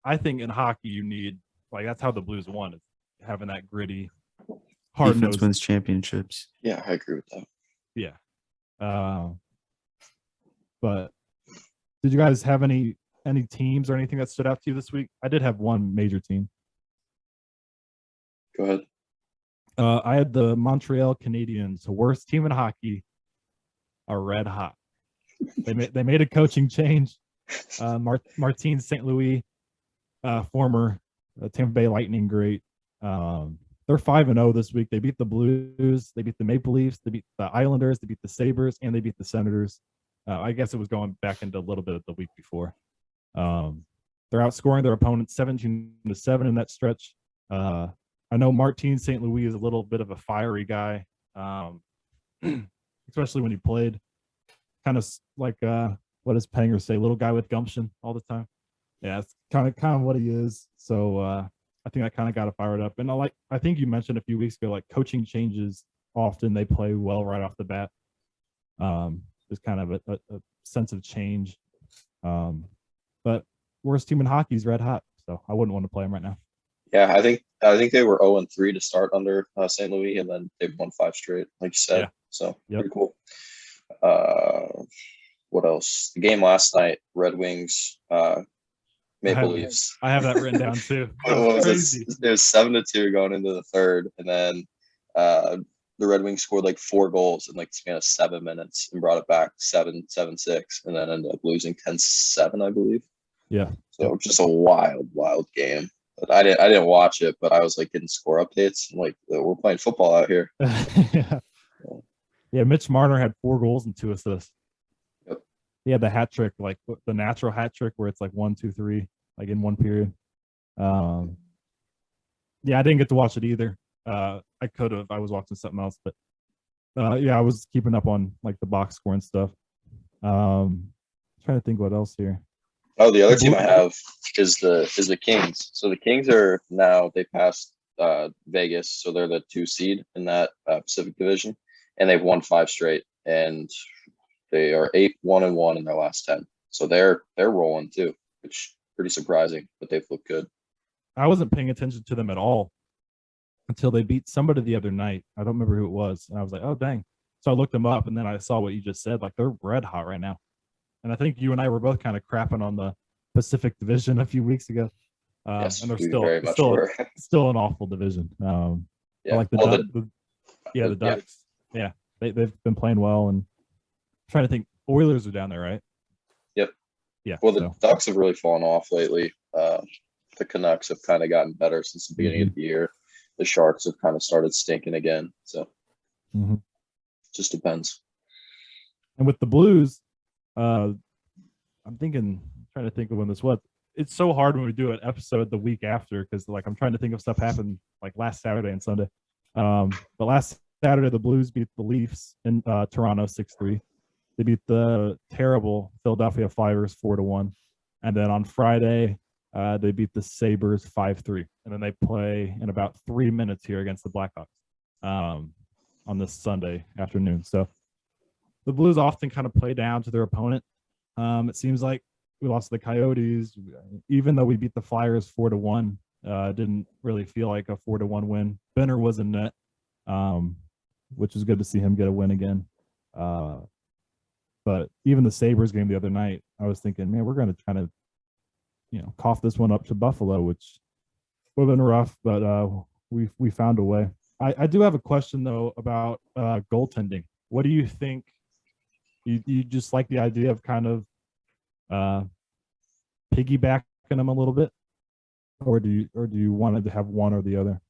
I think in hockey you need, like, that's how the Blues won, is having that gritty, hard defense nose. wins championships. Yeah, I agree with that. Yeah. But did you guys have any teams or anything that stood out to you this week? I did have one major team. Go ahead. I had the Montreal Canadiens, the worst team in hockey, are red hot. They made a coaching change. Martin St. Louis, former Tampa Bay Lightning great. They're 5-0 this week. They beat the Blues, they beat the Maple Leafs, they beat the Islanders, they beat the Sabres, and they beat the Senators. I guess it was going back into a little bit of the week before. They're outscoring their opponents 17-7 in that stretch. I know Martin St. Louis is a little bit of a fiery guy, especially when he played. Kind of like what does Panger say? Little guy with gumption all the time. Yeah, it's kind of what he is. So I think that kind of got it fired up. And I think you mentioned a few weeks ago, like coaching changes often they play well right off the bat. There's kind of a sense of change. But worst team in hockey is red hot, so I wouldn't want to play them right now. Yeah, I think they were 0-3 to start under St. Louis, and then they've won 5 straight, like you said. Yeah. So pretty cool. What else? The game last night, Red Wings, Maple Leafs. I have that written down too. What was crazy. It was 7-2 going into the third, and then the Red Wings scored like 4 goals in like the span of 7 minutes and brought it back 7-6, and then ended up losing 10-7, I believe. Yeah. So just a wild game. But I didn't watch it, but I was like getting score updates. I'm like, we're playing football out here. Yeah, Mitch Marner had 4 goals and 2 assists. Yep. He had the hat trick, like the natural hat trick where it's like 1, 2, 3, like in one period. Yeah, I didn't get to watch it either. I could have. I was watching something else, but yeah, I was keeping up on like the box score and stuff. Trying to think what else here. Oh, the other team I have is the Kings. So the Kings are now, they passed Vegas, so they're the 2 seed in that Pacific Division, and they've won 5 straight, and they are 8-1-1 in their last 10. So they're rolling too, which pretty surprising, but they've looked good. I wasn't paying attention to them at all until they beat somebody the other night. I don't remember who it was. And I was like, oh, dang. So I looked them up, and then I saw what you just said. Like, they're red hot right now. And I think you and I were both kind of crapping on the Pacific Division a few weeks ago. Yes, and they're we still very much still, were. still an awful division. I Yeah. like the Well, Ducks. The Ducks. Yeah, they've been playing well. And I'm trying to think, Oilers are down there, right? Yep. Yeah. Well, the Ducks have really fallen off lately. The Canucks have kind of gotten better since the beginning of the year. The Sharks have kind of started stinking again. So it just depends. And with the Blues, I'm trying to think of when this was. It's so hard when we do an episode the week after because like I'm trying to think of stuff happened like last Saturday and Sunday. But last Saturday the Blues beat the Leafs in Toronto 6-3. They beat the terrible Philadelphia Flyers 4-1, and then on Friday they beat the Sabres 5-3, and then they play in about 3 minutes here against the Blackhawks on this Sunday afternoon. So the Blues often kind of play down to their opponent. It seems like we lost to the Coyotes, even though we beat the Flyers 4-1. Didn't really feel like a 4-1 win. Benner was in net, which is good to see him get a win again. But even the Sabres game the other night, I was thinking, man, we're going to kind of, cough this one up to Buffalo, which would have been rough, but we found a way. I do have a question though about goaltending. What do you think? You just like the idea of kind of piggybacking them a little bit, or do you want to have one or the other?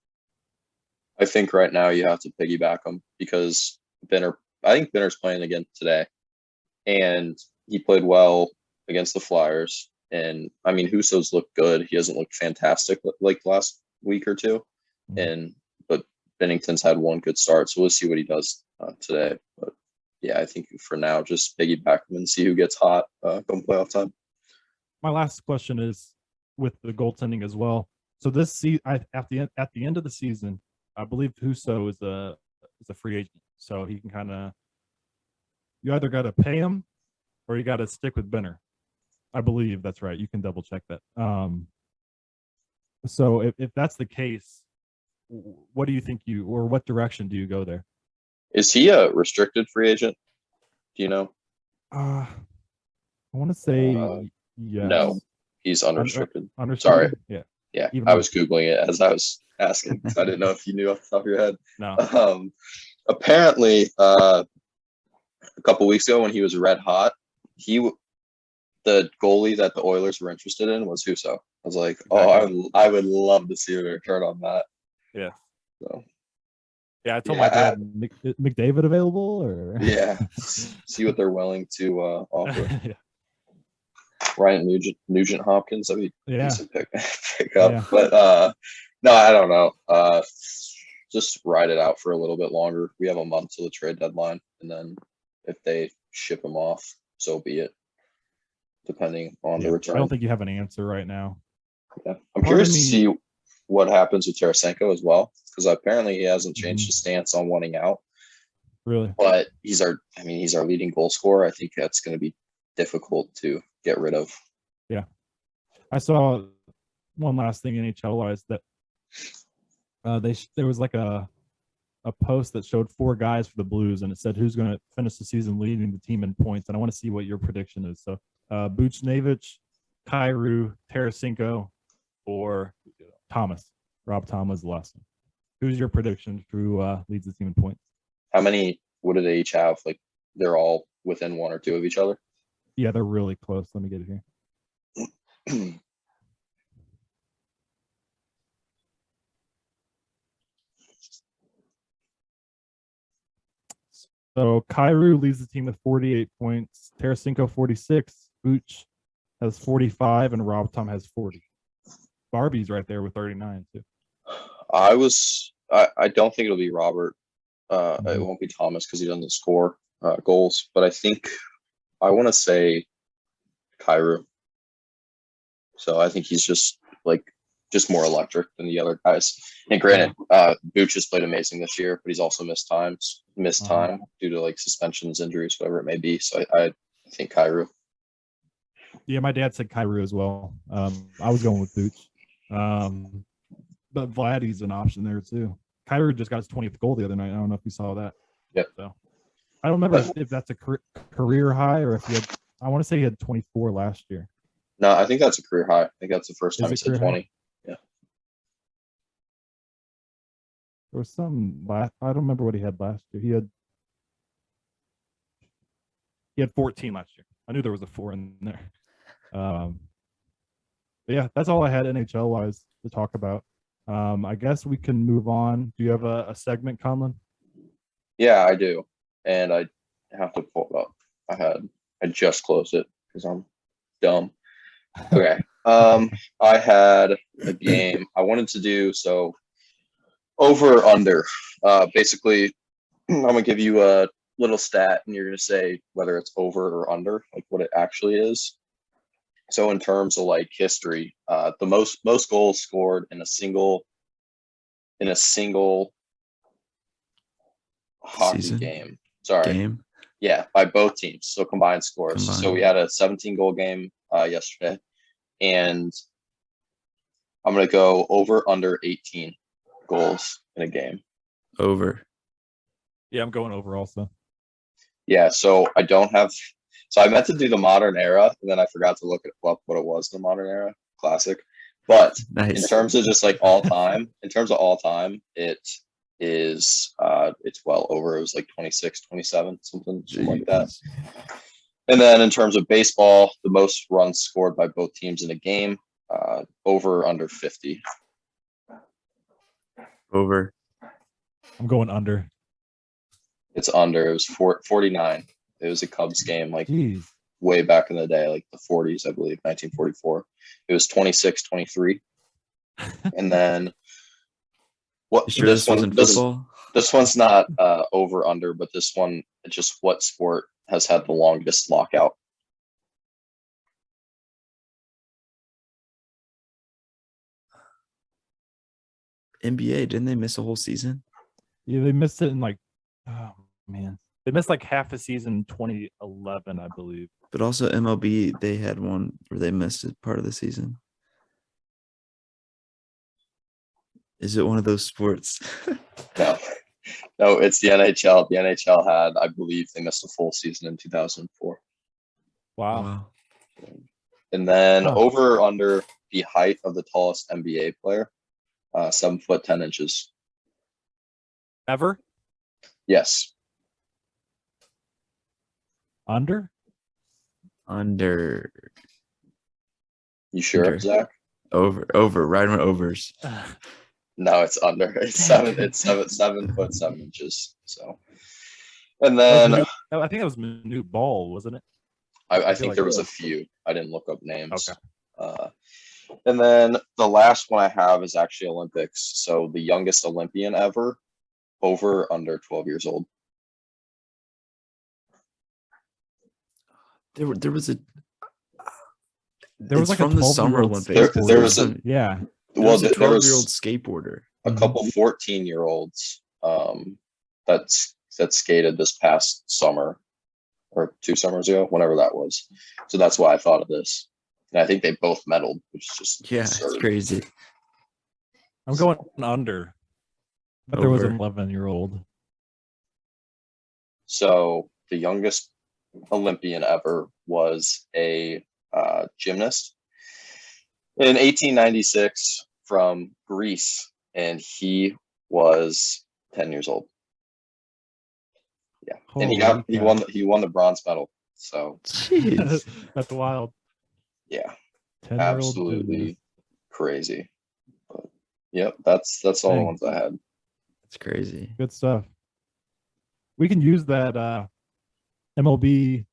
I think right now you have to piggyback them because I think Benner's playing again today, and he played well against the Flyers. And I mean, Husso's looked good. He hasn't looked fantastic like the last week or two, but Bennington's had one good start, so we'll see what he does today. But yeah, I think for now, just piggyback him and see who gets hot come playoff time. My last question is with the goaltending as well. So this at the end of the season, I believe Husso is a free agent, so he can kind of, you either got to pay him or you got to stick with Benner. I believe that's right. You can double check that. So if that's the case, what do you think or what direction do you go there? Is he a restricted free agent? Do you know? I want to say yes. No, he's unrestricted. Unrestricted? Sorry. Yeah. I was Googling it as I was asking. I didn't know if you knew off the top of your head. No. Apparently, a couple weeks ago when he was red hot, the goalie that the Oilers were interested in was Husso. I was like, I would love to see a return on that. Yeah. So. Yeah, I told my dad McDavid available or see what they're willing to offer. Yeah. Ryan Nugent Hopkins, that'd be decent pick up. Yeah. But no, I don't know. Just ride it out for a little bit longer. We have a month till the trade deadline, and then if they ship him off, so be it. Depending on the return. I don't think you have an answer right now. Yeah. I'm curious to see what happens with Tarasenko as well, because apparently he hasn't changed his stance on wanting out. Really? But he's our leading goal scorer. I think that's going to be difficult to get rid of. Yeah. I saw one last thing NHL-wise that there was like a post that showed 4 guys for the Blues, and it said who's going to finish the season leading the team in points. And I want to see what your prediction is. So Buchnevich, Kyrou, Tarasenko, or Rob Thomas, the last one. Who's your prediction who leads the team in points? How many? What do they each have? Like they're all within 1 or 2 of each other? Yeah, they're really close. Let me get it here. So Kyrou leads the team with 48 points. Tarasenko 46. Buch has 45, and Rob Tom has 40. Barbie's right there with 39 too. I don't think it'll be Robert. It won't be Thomas because he doesn't score goals. But I want to say Kyrou. So I think he's just more electric than the other guys. And granted, Buch has played amazing this year, but he's also missed time due to suspensions, injuries, whatever it may be. So I think Kyrou. Yeah, my dad said Kyrie as well. I was going with Booch. But Vladdy's an option there too. Kyrie just got his 20th goal the other night. I don't know if you saw that. Yep. So I don't remember if that's a career high or if he had. I want to say he had 24 last year. No, I think that's a career high. I think that's the first Is time he it said career 20. There was some last. I don't remember what he had last year. He had 14 last year. I knew there was a 4 in there. But yeah, that's all I had NHL wise to talk about. I guess we can move on. Do you have a segment, Conlan? Yeah, I do. And I have to pull it up. I just closed it because I'm dumb. Okay. I had a game I wanted to do, so over or under. Basically, I'm gonna give you a little stat and you're gonna say whether it's over or under, like what it actually is. So in terms of like history, the most goals scored in a single hockey Season? game. Sorry. Game. Yeah, by both teams. So combined scores. Combined. So we had a 17 goal game yesterday, and I'm gonna go over under 18 goals in a game. Over. Yeah, I'm going over also. Yeah, so I don't have. So I meant to do the modern era, and then I forgot to look up what it was in the modern era. Classic. But Nice. in terms of just like all time, it is it's well over. It was like 26, 27, something like that. Jeez. And then in terms of baseball, the most runs scored by both teams in a game, over under 50. Over. I'm going under. It's under. It was 49. It was a Cubs game, like Jeez. way back in the day, like the 40s, I believe, 1944. It was 26-23. And then what? You sure this wasn't football? This one's not over under, but this one, just what sport has had the longest lockout? NBA, didn't they miss a whole season? Yeah, they missed it in like, oh man, they missed like half a season in 2011, I believe. But also MLB, they had one where they missed it part of the season. Is it one of those sports? No, it's the NHL. The NHL had, I believe, they missed a full season in 2004. Wow. And then Huh. over or under the height of the tallest NBA player, 7 foot 10 inches. Ever? Yes. Under? Under. You sure, Under. Zach? Over. Right on overs. No, it's under. It's 7 foot 7 inches. So, and then I think that was Manute Ball, wasn't it? I feel think like there it was a was. few. I didn't look up names. Okay. And then the last one I have is actually Olympics. So the youngest Olympian ever, over or under 12 years old. There was a. There was it's like a from the Summer 12-year-old Olympics. There was a Yeah. well, a there 12-year-old was skateboarder. a couple 14-year-olds that skated this past summer or 2 summers ago, whenever that was. So that's why I thought of this. And I think they both medaled, which is just Yeah, absurd. it's crazy. I'm going under. But there was an Over. 11-year-old. So the youngest Olympian ever was a gymnast in 1896 from Greece, and he was 10 years old. Yeah, and he won the bronze medal. So Jeez. That's wild. yeah, 10-year-old absolutely gymnast. crazy. But yep, that's all the Dang. ones I had. It's crazy. Good stuff. We can use that MLB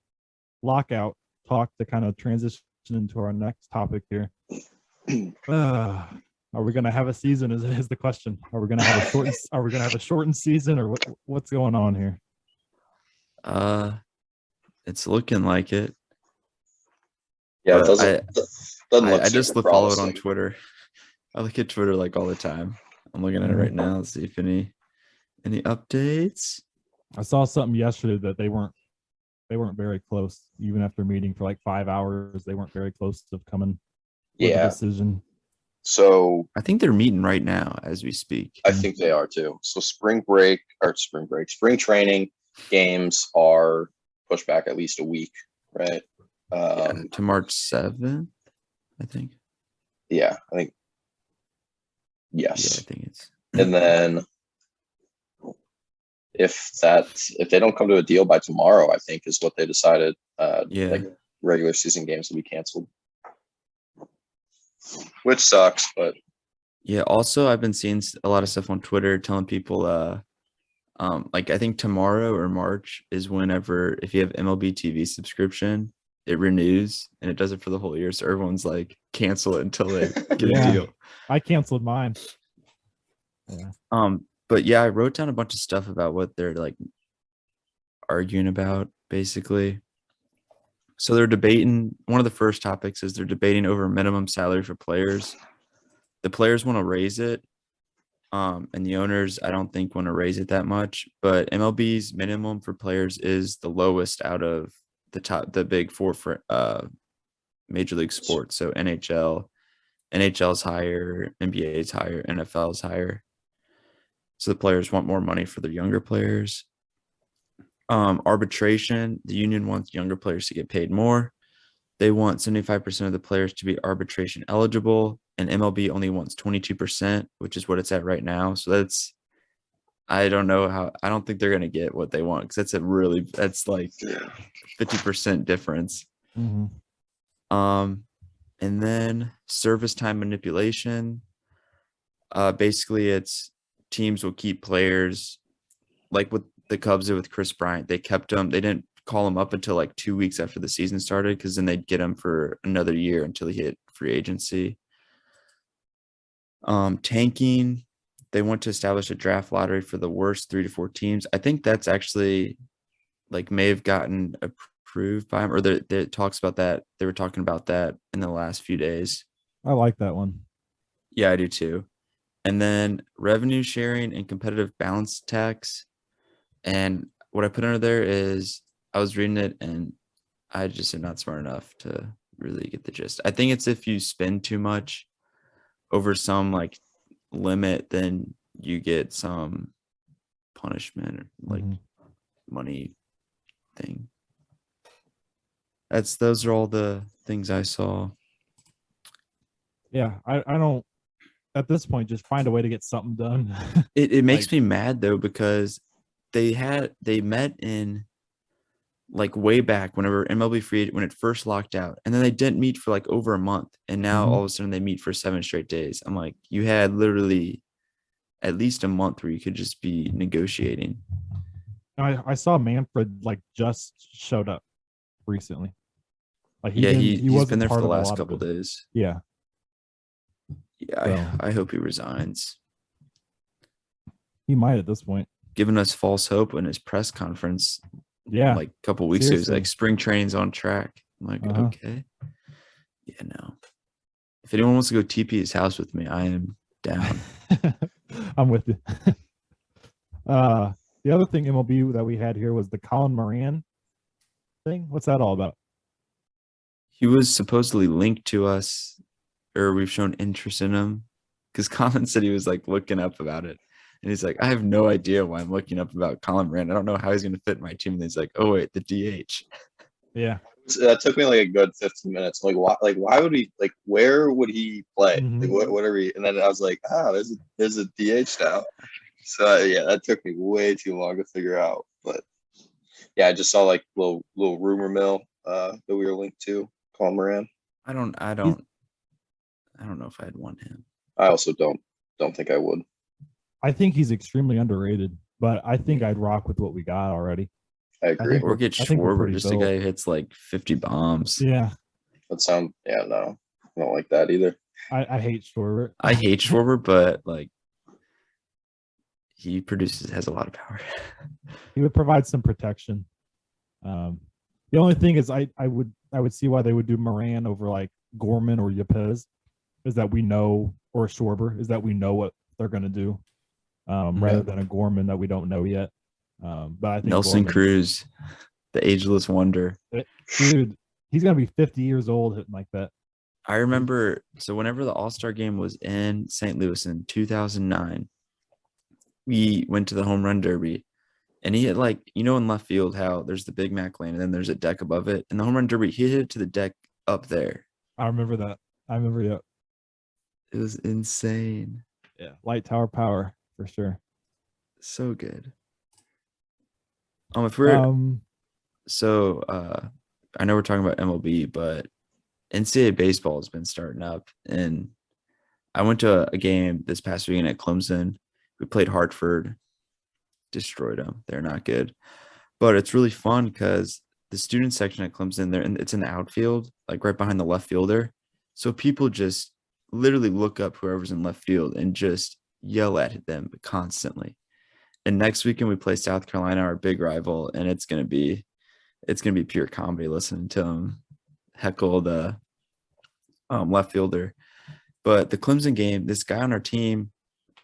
lockout talk to kind of transition into our next topic here. Are we going to have a season? Is the question? Are we going to have a shortened? Are we going to have a shortened season, or what's going on here? It's looking like it. Yeah, it But doesn't look I just super follow it on promising. Twitter. I look at Twitter like all the time. I'm looking at it right now. Let's see if any updates. I saw something yesterday that they weren't they weren't very close. Even after meeting for like 5 hours, they weren't very close to coming with a Yeah. decision. So I think they're meeting right now as we speak. I think they are too. So spring training games are pushed back at least a week, right? To March 7th, I think. Yeah, I think. Yeah, Yes. I think it's. And then if they don't come to a deal by tomorrow, I think is what they decided. Like regular season games will be canceled, which sucks. But yeah, also I've been seeing a lot of stuff on Twitter telling people, like I think tomorrow or March is whenever if you have MLB TV subscription, it renews and it does it for the whole year. So everyone's like cancel it until they get Yeah. a deal. I canceled mine. Yeah. But yeah, I wrote down a bunch of stuff about what they're like arguing about, basically. So they're debating. One of the first topics is they're debating over minimum salary for players. The players want to raise it, and the owners, I don't think, want to raise it that much. But MLB's minimum for players is the lowest out of the big four for major league sports. So NHL's higher, NBA's higher, NFL's higher. So the players want more money for their younger players. Arbitration, the union wants younger players to get paid more. They want 75% of the players to be arbitration eligible, and MLB only wants 22%, which is what it's at right now. So I don't think they're going to get what they want because that's like 50% difference. Mm-hmm. And then service time manipulation. Basically, it's teams will keep players like what the Cubs did with Chris Bryant. They kept him. They didn't call him up until like 2 weeks after the season started because then they'd get him for another year until he hit free agency. Tanking. They want to establish a draft lottery for the worst 3 to 4 teams. I think that's actually like may have gotten approved by him, or there talks about that. They were talking about that in the last few days. I like that one. Yeah, I do too. And then revenue sharing and competitive balance tax. And what I put under there is I was reading it and I just am not smart enough to really get the gist. I think it's if you spend too much over some like limit, then you get some punishment or like money thing. Those are all the things I saw. Yeah, I don't at this point just find a way to get something done. It makes me mad though because they met in like way back whenever MLB when it first locked out, and then they didn't meet for like over a month, and now all of a sudden they meet for 7 straight days. I'm like, you had literally at least a month where you could just be negotiating. I saw Manfred like just showed up recently. Like he's been there for the last couple days. Yeah. Yeah, I hope he resigns. He might at this point. Giving us false hope in his press conference. Yeah. Like a couple weeks ago, he's like, spring training's on track. I'm like, okay. Yeah, no. If anyone wants to go TP his house with me, I am down. I'm with you. The other thing MLB that we had here was the Colin Moran thing. What's that all about? He was supposedly linked to us, or we've shown interest in him, because Colin said he was like looking up about it. And he's like, I have no idea why I'm looking up about Colin Moran. I don't know how he's going to fit my team. And he's like, oh, wait, the DH. Yeah. That took me like a good 15 minutes. Like, why would he, like, where would he play? Mm-hmm. Like, whatever and then I was like, there's a DH now. So, yeah, that took me way too long to figure out. But, yeah, I just saw, like, little rumor mill that we were linked to, Colin Moran. I don't know if I'd want him. I also don't think I would. I think he's extremely underrated, but I think I'd rock with what we got already. I agree. Or get Schwarber, just a guy who hits like 50 bombs. Yeah. No, I don't like that either. I hate Schwarber. I hate Schwarber, but like he has a lot of power. He would provide some protection. The only thing is I would see why they would do Moran over like Gorman or Yepez, is that we know, or Schwarber, is that we know what they're going to do, rather than a Gorman that we don't know yet. But I think Nelson Cruz. The ageless wonder. Dude, he's gonna be 50 years old hitting like that. I remember, so whenever the All-Star game was in St. Louis in 2009, we went to the home run derby, and he hit like, in left field how there's the Big Mac lane and then there's a deck above it. And the home run derby, he hit it to the deck up there. I remember that. Yeah. It was insane. Yeah. Light tower power for sure. So good. If we're I know we're talking about MLB, but NCAA baseball has been starting up, and I went to a game this past weekend at Clemson. We played Hartford, destroyed them. They're not good, but it's really fun because the student section at Clemson, it's in the outfield, like right behind the left fielder. So people just literally look up whoever's in left field and just yell at them constantly. And next weekend we play South Carolina, our big rival, and it's gonna be pure comedy listening to them heckle the left fielder. But the Clemson game, this guy on our team,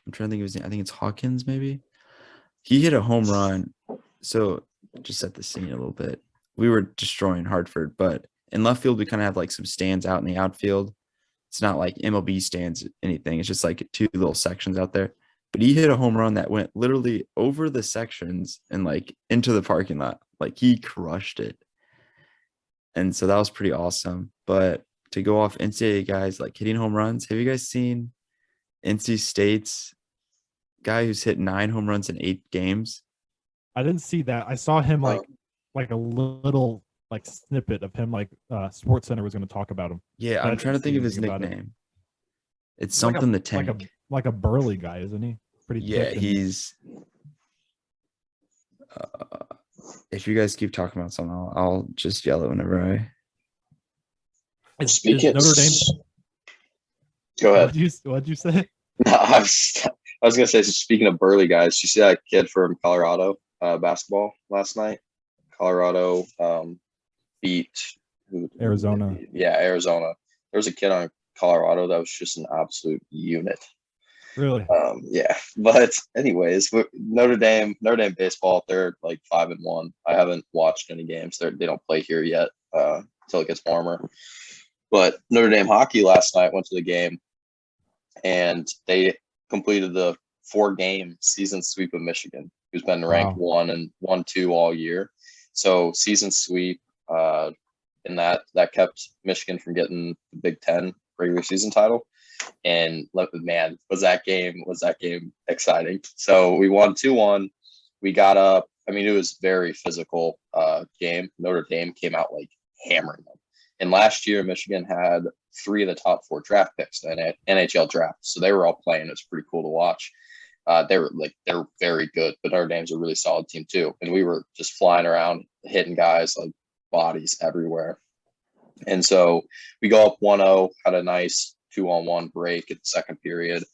I'm trying to think of his name. I think it's Hawkins, maybe. He hit a home run. So just set the scene a little bit. We were destroying Hartford, but in left field, we kind of have like some stands out in the outfield. It's not like MLB stands, anything. It's just like two little sections out there. But he hit a home run that went literally over the sections and like into the parking lot. Like he crushed it. And so that was pretty awesome. But to go off NCAA guys like hitting home runs, have you guys seen NC State's guy who's hit 9 home runs in 8 games? I didn't see that. I saw him like a little like snippet of him, like Sports Center was going to talk about him. Yeah, I'm trying to think of his nickname. It's something the tank. Like a burly guy, isn't he? Pretty. Yeah, he's. If you guys keep talking about something, I'll just yell it whenever Is Notre Dame. Go ahead. What'd you say? No, I was gonna say. So speaking of burly guys, you see that kid from Colorado basketball last night? Colorado beat Arizona. Yeah, Arizona. There was a kid on Colorado that was just an absolute unit. Really? Yeah. But anyways, Notre Dame baseball, they're like 5-1. I haven't watched any games. They don't play here yet until it gets warmer. But Notre Dame hockey last night went to the game, and they completed the 4-game season sweep of Michigan, who's been ranked 1 and 1-2 all year. So season sweep, and that kept Michigan from getting the Big Ten regular season title. And man, was that game exciting. So we won 2-1. We got up. I mean, it was very physical game. Notre Dame came out like hammering them. And last year, Michigan had 3 of the top 4 draft picks in the NHL draft. So they were all playing. It was pretty cool to watch. They were very good, but Notre Dame's a really solid team too. And we were just flying around, hitting guys like bodies everywhere. And so we go up 1-0, had a nice 2-on-1 break in the second period,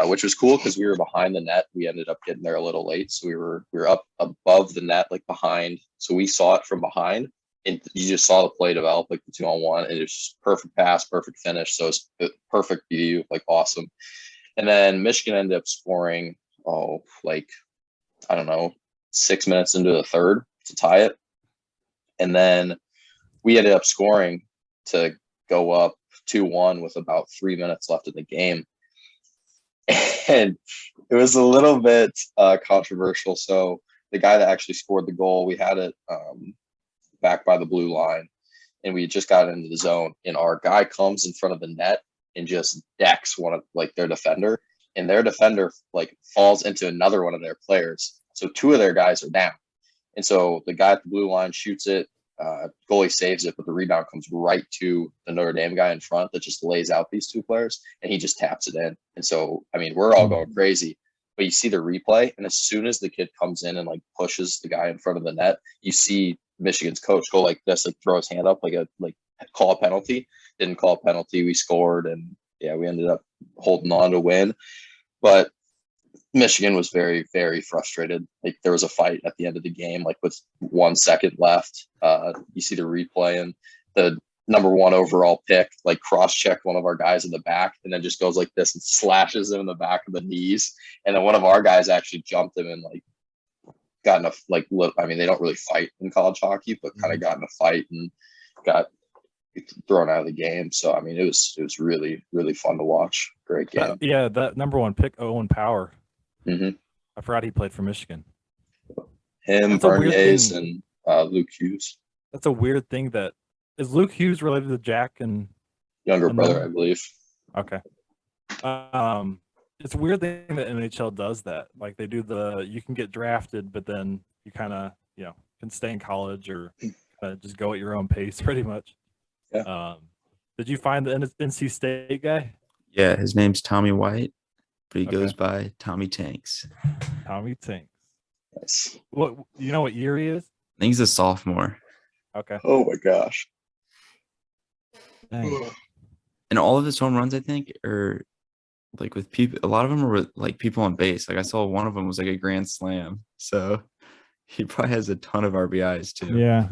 which was cool because we were behind the net. We ended up getting there a little late, so we were up above the net, like behind. So we saw it from behind, and you just saw the play develop, like the 2-on-1, and it was just perfect pass, perfect finish. So it's perfect view, like awesome. And then Michigan ended up scoring, 6 minutes into the third to tie it. And then we ended up scoring to go up 2-1 with about 3 minutes left in the game. And it was a little bit controversial. So the guy that actually scored the goal, we had it back by the blue line, and we just got into the zone. And our guy comes in front of the net and just decks one of their defender, and their defender falls into another one of their players. So 2 of their guys are down. And so the guy at the blue line shoots it. Goalie saves it, but the rebound comes right to the Notre Dame guy in front that just lays out these 2 players, and he just taps it in. And so, I mean, we're all going crazy. But you see the replay, and as soon as the kid comes in and pushes the guy in front of the net, you see Michigan's coach go like this, throw his hand up, call a penalty. Didn't call a penalty. We scored, and yeah, we ended up holding on to win. But Michigan was very, very frustrated. There was a fight at the end of the game, with 1 second left. You see the replay, and the number 1 overall pick, cross-checked one of our guys in the back, and then just goes like this and slashes him in the back of the knees. And then one of our guys actually jumped him and got in a I mean, they don't really fight in college hockey, but kind of got in a fight and got thrown out of the game. So I mean, it was really really fun to watch. Great game. That number one pick, Owen Power. hmm I forgot he played for Michigan. Him, That's a weird Berniers, thing. and Luke Hughes, That's a weird thing. That is Luke Hughes related to Jack and younger And brother, then- I believe. okay. It's a weird thing that NHL does that. Like they do you can get drafted, but then you kind of can stay in college or just go at your own pace, pretty much. Yeah. Did you find the NC State guy? Yeah, his name's Tommy White, but he Okay. goes by Tommy Tanks. Tommy Tanks. Nice. What you know? What year he is? I think he's a sophomore. Okay. Oh my gosh. Dang. And all of his home runs, I think, are like with people. A lot of them are with like people on base. Like I saw one of them was like a grand slam. So he probably has a ton of RBIs too. Yeah.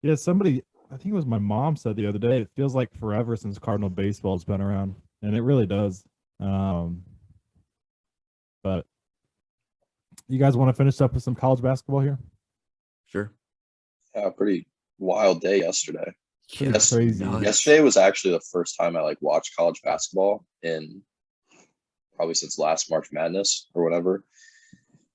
Yeah. Somebody, I think it was my mom, said the other day, it feels like forever since Cardinal baseball's been around, and it really does. But you guys want to finish up with some college basketball here? Sure. Yeah, pretty wild day yesterday. Pretty Yes, crazy. nuts. Yesterday was actually the first time I watched college basketball in probably since last March Madness or whatever.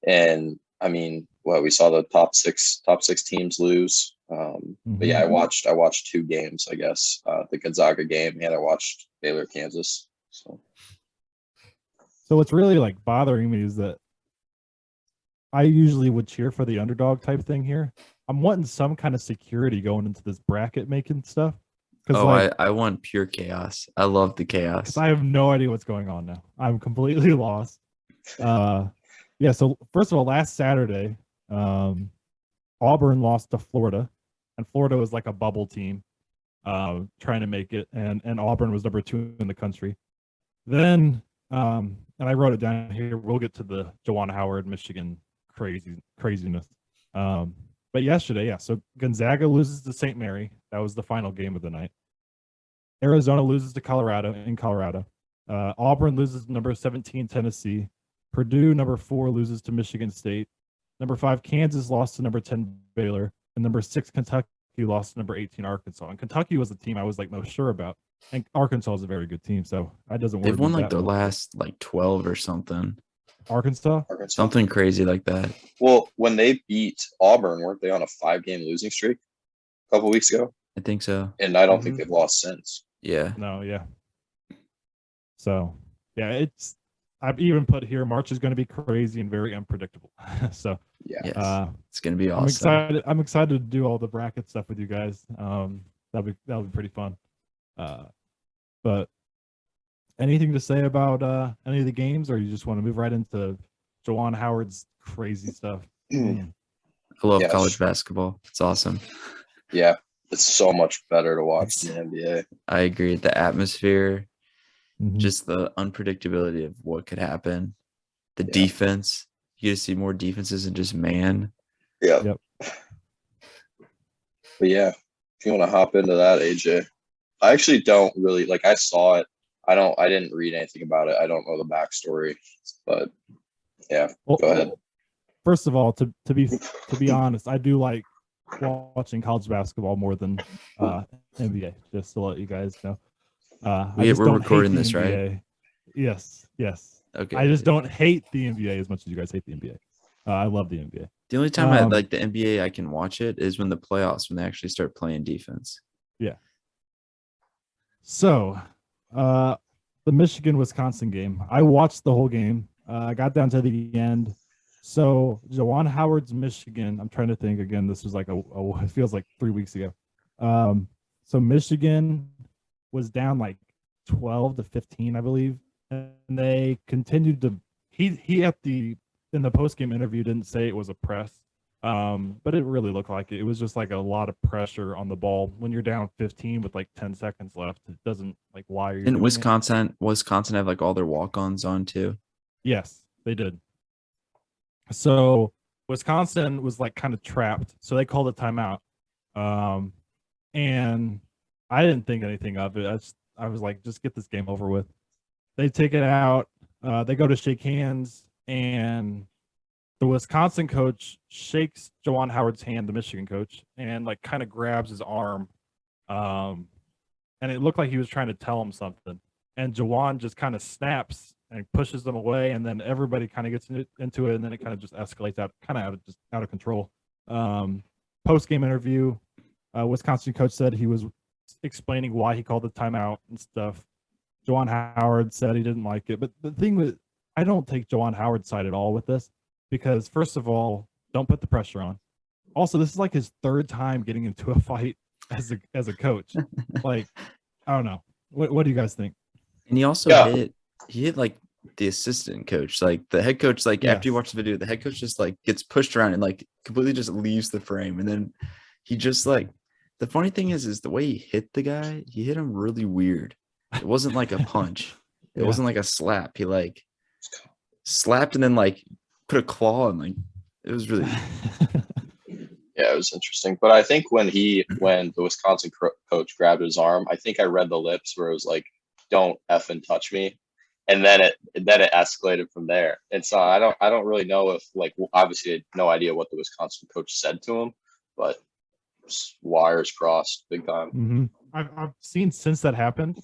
And I mean, we saw the top six teams lose. But yeah, I watched two games, I guess. The Gonzaga game, and I watched Baylor, Kansas. So what's really like bothering me is that I usually would cheer for the underdog type thing here. I'm wanting some kind of security going into this bracket making stuff. Oh, I want pure chaos. I love the chaos. I have no idea what's going on now. I'm completely lost. Yeah, so first of all, last Saturday, Auburn lost to Florida, and Florida was like a bubble team trying to make it, and Auburn was number 2 in the country. Then, and I wrote it down here, we'll get to the Juwan Howard, Michigan craziness. But yesterday, yeah, so Gonzaga loses to St. Mary. That was the final game of the night. Arizona loses to Colorado in Colorado. Auburn loses to number 17 Tennessee. Purdue, number 4, loses to Michigan State. Number 5, Kansas lost to number 10 Baylor. And number 6, Kentucky lost to number 18 Arkansas. And Kentucky was the team I was like most sure about. And Arkansas is a very good team, so that doesn't worry. They've won me like that the much. last like 12 or something. Arkansas? Something crazy like that. Well, when they beat Auburn, weren't they on a 5-game losing streak a couple weeks ago? I think so. And I don't think they've lost since. Yeah. No, yeah. So, yeah, I've even put here March is going to be crazy and very unpredictable. So, Yeah. Yes. It's gonna be awesome. I'm excited to do all the bracket stuff with you guys. That'll be pretty fun. But anything to say about any of the games, or you just want to move right into Juwan Howard's crazy stuff? I love Yes. college basketball. It's awesome. Yeah. It's so much better to watch than the NBA. I agree. The atmosphere, Mhm. just the unpredictability of what could happen. The Yeah. defense. You get to see more defenses than just man. Yeah. Yep. But yeah, if you want to hop into that, AJ, I actually don't really I saw it. I didn't read anything about it. I don't know the backstory, but yeah, Well, go ahead. First of all, to be honest, I do like watching college basketball more than NBA. Just to let you guys know. We're recording this, right? NBA. Yes. Okay. I just don't hate the NBA as much as you guys hate the NBA. I love the NBA. The only time I like the NBA I can watch it is when the playoffs, when they actually start playing defense. Yeah. So, the Michigan-Wisconsin game, I watched the whole game. I got down to the end. So, Juwan Howard's Michigan, I'm trying to think again. This was like it feels like 3 weeks ago. So Michigan was down like 12-15, I believe, and they continued to. He in the post-game interview didn't say it was a press, but it really looked like it. It was just like a lot of pressure on the ball when you're down 15 with like 10 seconds left. It doesn't like why are you. Didn't Wisconsin have like all their walk-ons on too? Yes, they did. So Wisconsin was like kind of trapped, so they called a timeout. And I didn't think anything of it. I was like, just get this game over with. They take it out. They go to shake hands, and the Wisconsin coach shakes Juwan Howard's hand, the Michigan coach, and like kind of grabs his arm. And it looked like he was trying to tell him something. And Juwan just kind of snaps and pushes them away, and then everybody kind of gets into it, and then it kind of just escalates out of control. Post game interview, Wisconsin coach said he was explaining why he called the timeout and stuff. Juwan Howard said he didn't like it, but the thing with I don't take Juwan Howard's side at all with this, because first of all, don't put the pressure on. Also, this is like his third time getting into a fight as a coach. Like, I don't know. What do you guys think? And he also hit like the assistant coach, like the head coach, like after you watch the video, the head coach just like gets pushed around and like completely just leaves the frame. And then he just like, the funny thing is the way he hit the guy, he hit him really weird. It wasn't like a punch. It wasn't like a slap. He like slapped and then like put a claw and like, it was really. Yeah, it was interesting. But I think when the Wisconsin coach grabbed his arm, I think I read the lips where it was like, "Don't effing touch me," and then it escalated from there. And so I don't really know if, like, obviously I had no idea what the Wisconsin coach said to him, but wires crossed big time. Mm-hmm. I've seen since that happened,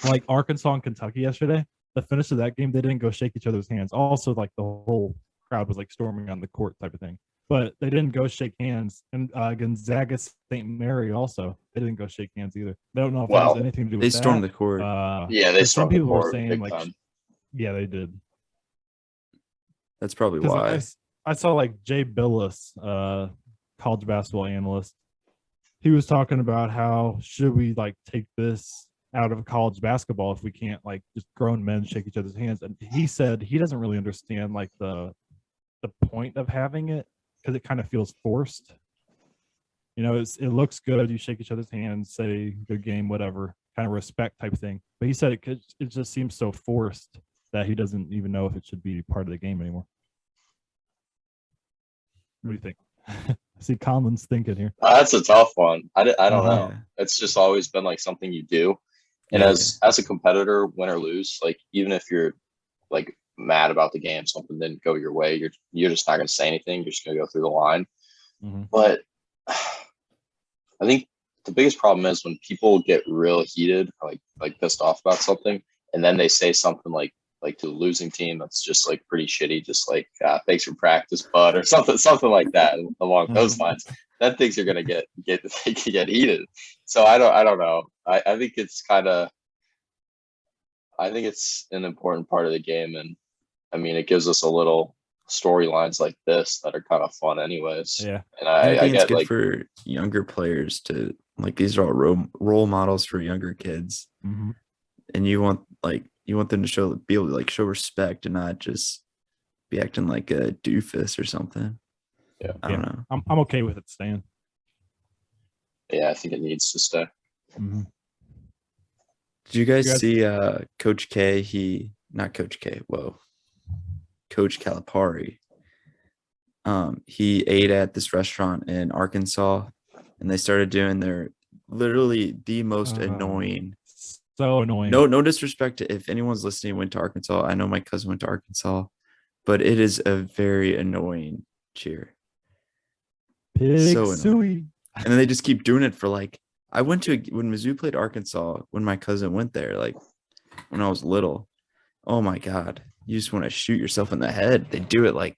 like Arkansas and Kentucky yesterday. The finish of that game, they didn't go shake each other's hands. Also, like the whole crowd was like storming on the court type of thing. But they didn't go shake hands. And Gonzaga St. Mary also, they didn't go shake hands either. They don't know if that has anything to do with they stormed the court. They stormed some people the court. were saying like, time. Yeah, they did. That's probably why. I saw like Jay Billis, college basketball analyst. He was talking about how should we like take this out of college basketball if we can't like just grown men shake each other's hands. And he said he doesn't really understand like the point of having it, because it kind of feels forced. You know, it looks good. You shake each other's hands, say good game, whatever, kind of respect type thing. But he said it just seems so forced that he doesn't even know if it should be part of the game anymore. What do you think? I see Conlan's thinking here. That's a tough one. I don't know. It's just always been like something you do. And as a competitor, win or lose, like even if you're like mad about the game, something didn't go your way, you're just not going to say anything. You're just going to go through the line. Mm-hmm. But I think the biggest problem is when people get real heated, like pissed off about something, and then they say something like to the losing team that's just like pretty shitty, just like thanks for practice, bud, or something like that along those lines. Then things are going to get heated. So I don't know. I think it's I think it's an important part of the game, and I mean it gives us a little storylines like this that are kind of fun anyways. Yeah. And I think it's good for younger players to like, these are all role models for younger kids. Mm-hmm. And you want them to be able to like show respect and not just be acting like a doofus or something. Yeah. I don't know. I'm okay with it staying. Yeah, I think it needs to stay. Mm-hmm. Did you guys see Coach K? Coach Calipari. He ate at this restaurant in Arkansas, and they started doing their literally the most annoying. So annoying. No disrespect to if anyone's listening went to Arkansas. I know my cousin went to Arkansas, but it is a very annoying cheer. Pig so suey. And then they just keep doing it for like, I went to when Mizzou played Arkansas when my cousin went there, like when I was little. Oh my God. You just want to shoot yourself in the head. They do it like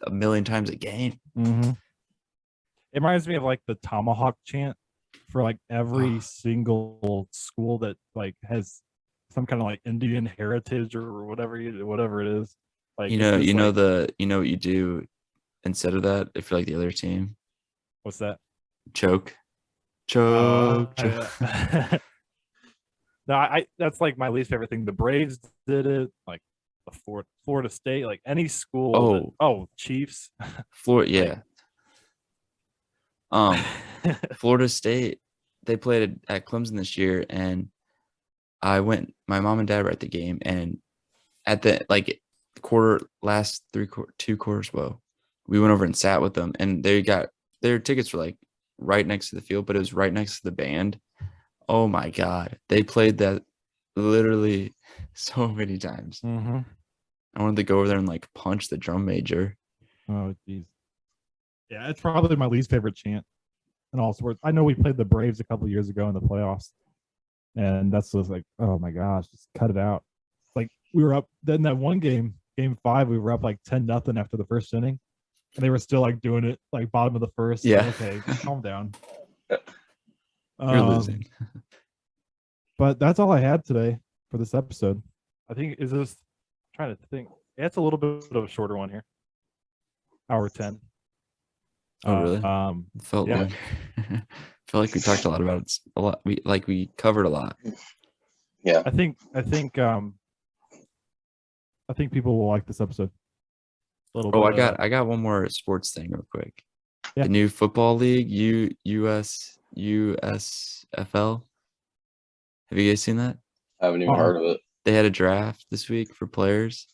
a million times a game. Mm-hmm. It reminds me of like the tomahawk chant for like every single school that like has some kind of like Indian heritage or whatever it is. Like you know what you do instead of that if you're like the other team. What's that? Choke. No, that's like my least favorite thing. The Braves did it, like the Florida State, like any school. Chiefs. Florida, yeah. Florida State, they played at Clemson this year, and I went. My mom and dad were at the game, and at the like last two quarters, we went over and sat with them, and they got their tickets were like right next to the field, but it was right next to the band. Oh my God, they played that literally so many times. Mm-hmm. I wanted to go over there and like punch the drum major. Oh, jeez. Yeah, it's probably my least favorite chant in all sports. I know we played the Braves a couple years ago in the playoffs, and that's just like, oh my gosh, just cut it out. Like we were up then that one game, game 5, we were up like 10-0 after the first inning, and they were still like doing it like bottom of the first. Yeah. Like, okay, calm down. You're losing. But that's all I had today for this episode. I think is this. I'm trying to think. Yeah, it's a little bit of a shorter one here. Hour 10. Oh, really? Felt yeah. like felt like we talked a lot about it. A lot. We covered a lot. Yeah. I think people will like this episode. A little Oh, bit, I got one more sports thing real quick. Yeah. The new football league, USFL. Have you guys seen that? I haven't even heard of it. They had a draft this week for players.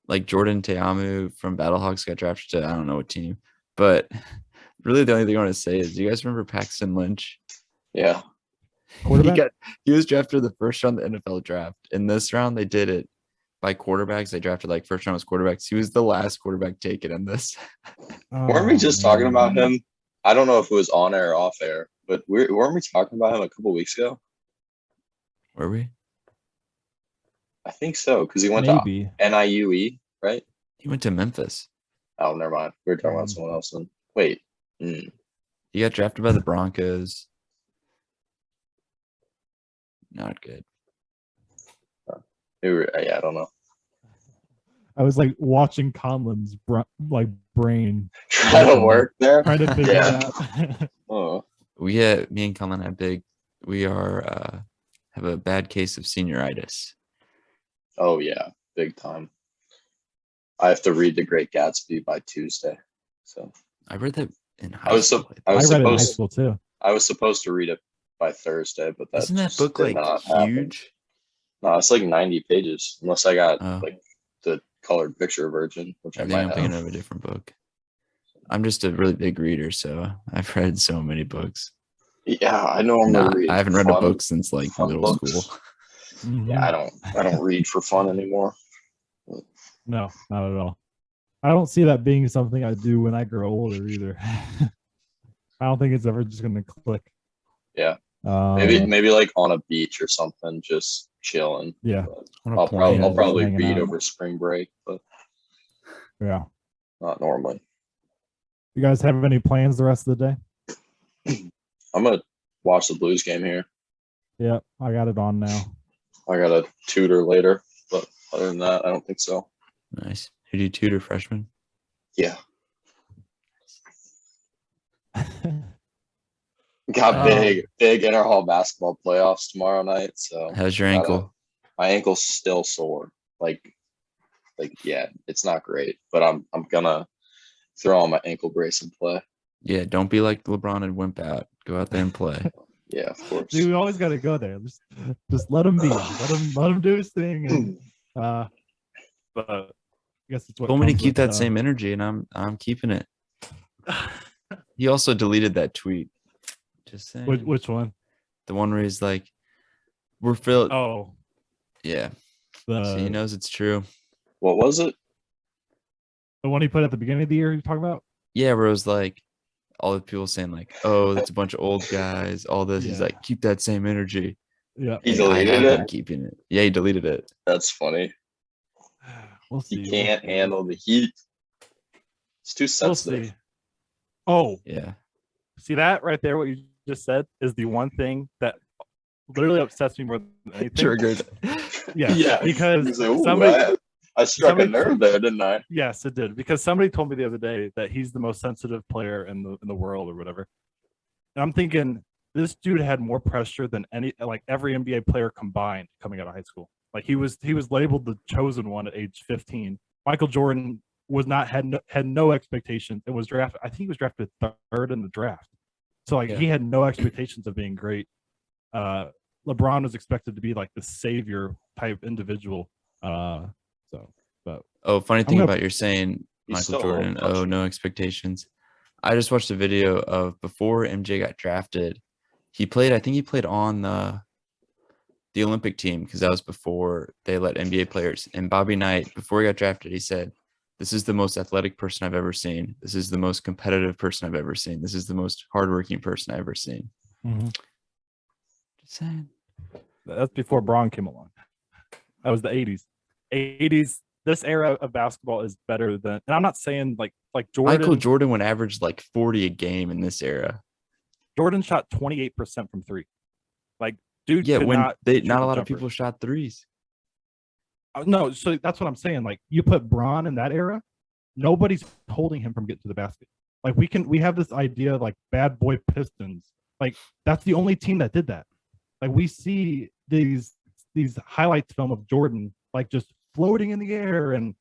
Like Jordan Teamu from Battlehawks got drafted to I don't know what team. But really the only thing I want to say is, do you guys remember Paxton Lynch? Yeah. quarterback. He was drafted the first round of the NFL draft. In this round, they did it by quarterbacks. They drafted like first round was quarterbacks. He was the last quarterback taken in this. Weren't we just talking about him? I don't know if it was on air or off air, but weren't we talking about him a couple weeks ago? Were we? I think so, because he went Maybe. to NIUE, right? He went to Memphis. Oh, never mind. We were talking about someone else then. Wait. He got drafted by the Broncos. Not good. Yeah, I don't know. I was like watching Conlan's brain Try to work there. trying to figure Yeah. it out. Oh, Me and Colin have a bad case of senioritis. oh yeah, big time. I have to read The Great Gatsby by Tuesday. So I read that in high I was school. I I was read it in high supposed school too. I was supposed to read it by Thursday, but that Isn't that just book did like not happen. huge? No, it's like 90 pages, unless I got Oh. like the colored picture version, which I I think I'm might thinking have. of a different book. I'm just a really big reader, so I've read so many books. Yeah, I normally read. I haven't read a fun- book since like fun middle books. school. Yeah, I don't read for fun anymore. No, not at all. I don't see that being something I do when I grow older either. I don't think it's ever just going to click. Yeah. Um, Maybe like on a beach or something, just chilling. Yeah. But On a I'll plane. probably Hanging read out. over spring break, but Yeah. not normally. You guys have any plans the rest of the day? I'm gonna watch the Blues game here. Yeah, I got it on now. I got a tutor later, but other than that, I don't think so. Nice. Who do you tutor, freshman? Yeah, got big interhall basketball playoffs tomorrow night. So How's your ankle? my ankle's still sore. Like yeah, it's not great, but I'm gonna throw on my ankle brace and play. Yeah, don't be like LeBron and wimp out. Go out there and play. Yeah, of course. Dude, we always got to go there. Just let him be. Let him do his thing. And, but I guess it's what Told me to comes keep with, that same energy, and I'm keeping it. He also deleted that tweet. Just saying. Which one? The one where he's like, "We're filled." Oh, Yeah, so he the knows it's true. What was it? one he put at the beginning of the year. You talking about? Yeah, where it was like all the people saying like, "Oh, that's a bunch of old guys." All this. He's Yeah. like, "Keep that same energy." Yeah, He And I deleted have it? been keeping it. Yeah, he deleted it. That's funny. we'll see. You can't handle the heat. It's too We'll sensitive. see. Oh, Yeah. see that right there? What you just said is the one thing that literally upsets me more than anything. Triggered. Yeah, because He's like, "Ooh, somebody- I struck a somebody- nerve there, didn't I? Yes, it did. Because somebody told me the other day that he's the most sensitive player in the world or whatever. And I'm thinking this dude had more pressure than every NBA player combined coming out of high school. Like he was labeled the chosen one at age 15. Michael Jordan had no expectations and was drafted. I think he was drafted third in the draft. So he had no expectations of being great. LeBron was expected to be like the savior type individual. Oh, funny thing gonna- about you're saying He's Michael still Jordan. Oh, untouchable. no expectations. I just watched a video of before MJ got drafted. I think he played on the the Olympic team, because that was before they let NBA players. And Bobby Knight, before he got drafted, he said, "This is the most athletic person I've ever seen. This is the most competitive person I've ever seen. This is the most hardworking person I've ever seen." Just saying. That's before Braun came along. That was the 80s. 80s. This era of basketball is better than, and I'm not saying like Jordan. Michael Jordan would average like 40 a game in this era. Jordan shot 28% from three. Like, dude, Yeah, could when not not shoot a the lot of jumper. people shot threes. No, so that's what I'm saying. Like, you put Braun in that era, nobody's holding him from getting to the basket. Like, we have this idea of like bad boy Pistons. Like, that's the only team that did that. Like, we see these highlights film of Jordan like just floating in the air and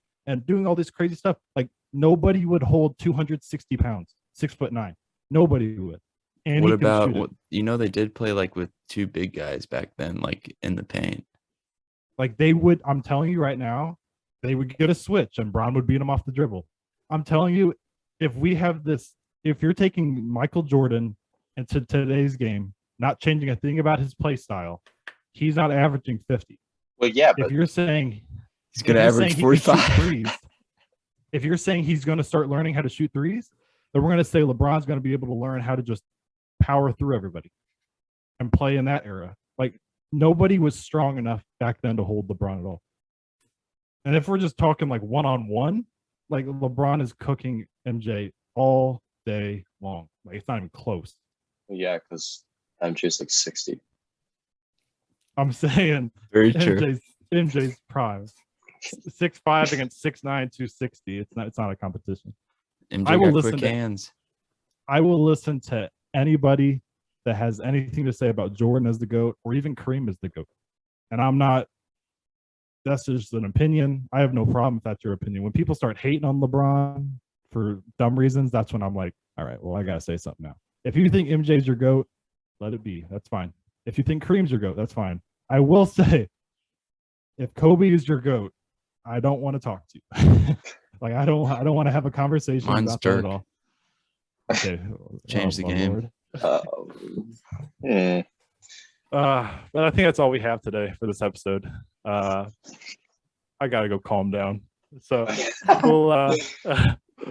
doing all this crazy stuff. Like, nobody would hold 260 pounds, 6'9". Nobody would. And What he can about shoot it. what, you know, they did play like with two big guys back then, like in the paint. Like, they would, I'm telling you right now, they would get a switch and Braun would beat him off the dribble. I'm telling you, if we have this, if you're taking Michael Jordan into today's game, not changing a thing about his play style, he's not averaging 50. Well, yeah, but If you're saying He's going to if you're average saying he can shoot 45. threes, if you're saying he's going to start learning how to shoot threes, then we're going to say LeBron's going to be able to learn how to just power through everybody and play in that era. Like, nobody was strong enough back then to hold LeBron at all. And if we're just talking like one-on-one, like LeBron is cooking MJ all day long. Like, it's not even close. yeah, because MJ's like 60. I'm saying Very true. MJ's prime. 6'5" against 6'9", 260. It's not a competition. MJ I will got listen quick to- hands. I will listen to anybody that has anything to say about Jordan as the GOAT or even Kareem as the GOAT. And I'm not, that's just an opinion. I have no problem if that's your opinion. When people start hating on LeBron for dumb reasons, that's when I'm like, all right, well, I got to say something now. If you think MJ's your GOAT, let it be. That's fine. If you think Kareem's your GOAT, that's fine. I will say, if Kobe is your GOAT, I don't want to talk to you. Like, I don't want to have a conversation Mine's about that Dirk. at all. Okay. Change the my game. Lord. But I think that's all we have today for this episode. I gotta go calm down. So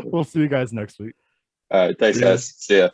we'll see you guys next week. All right, thanks, See ya. guys. See ya.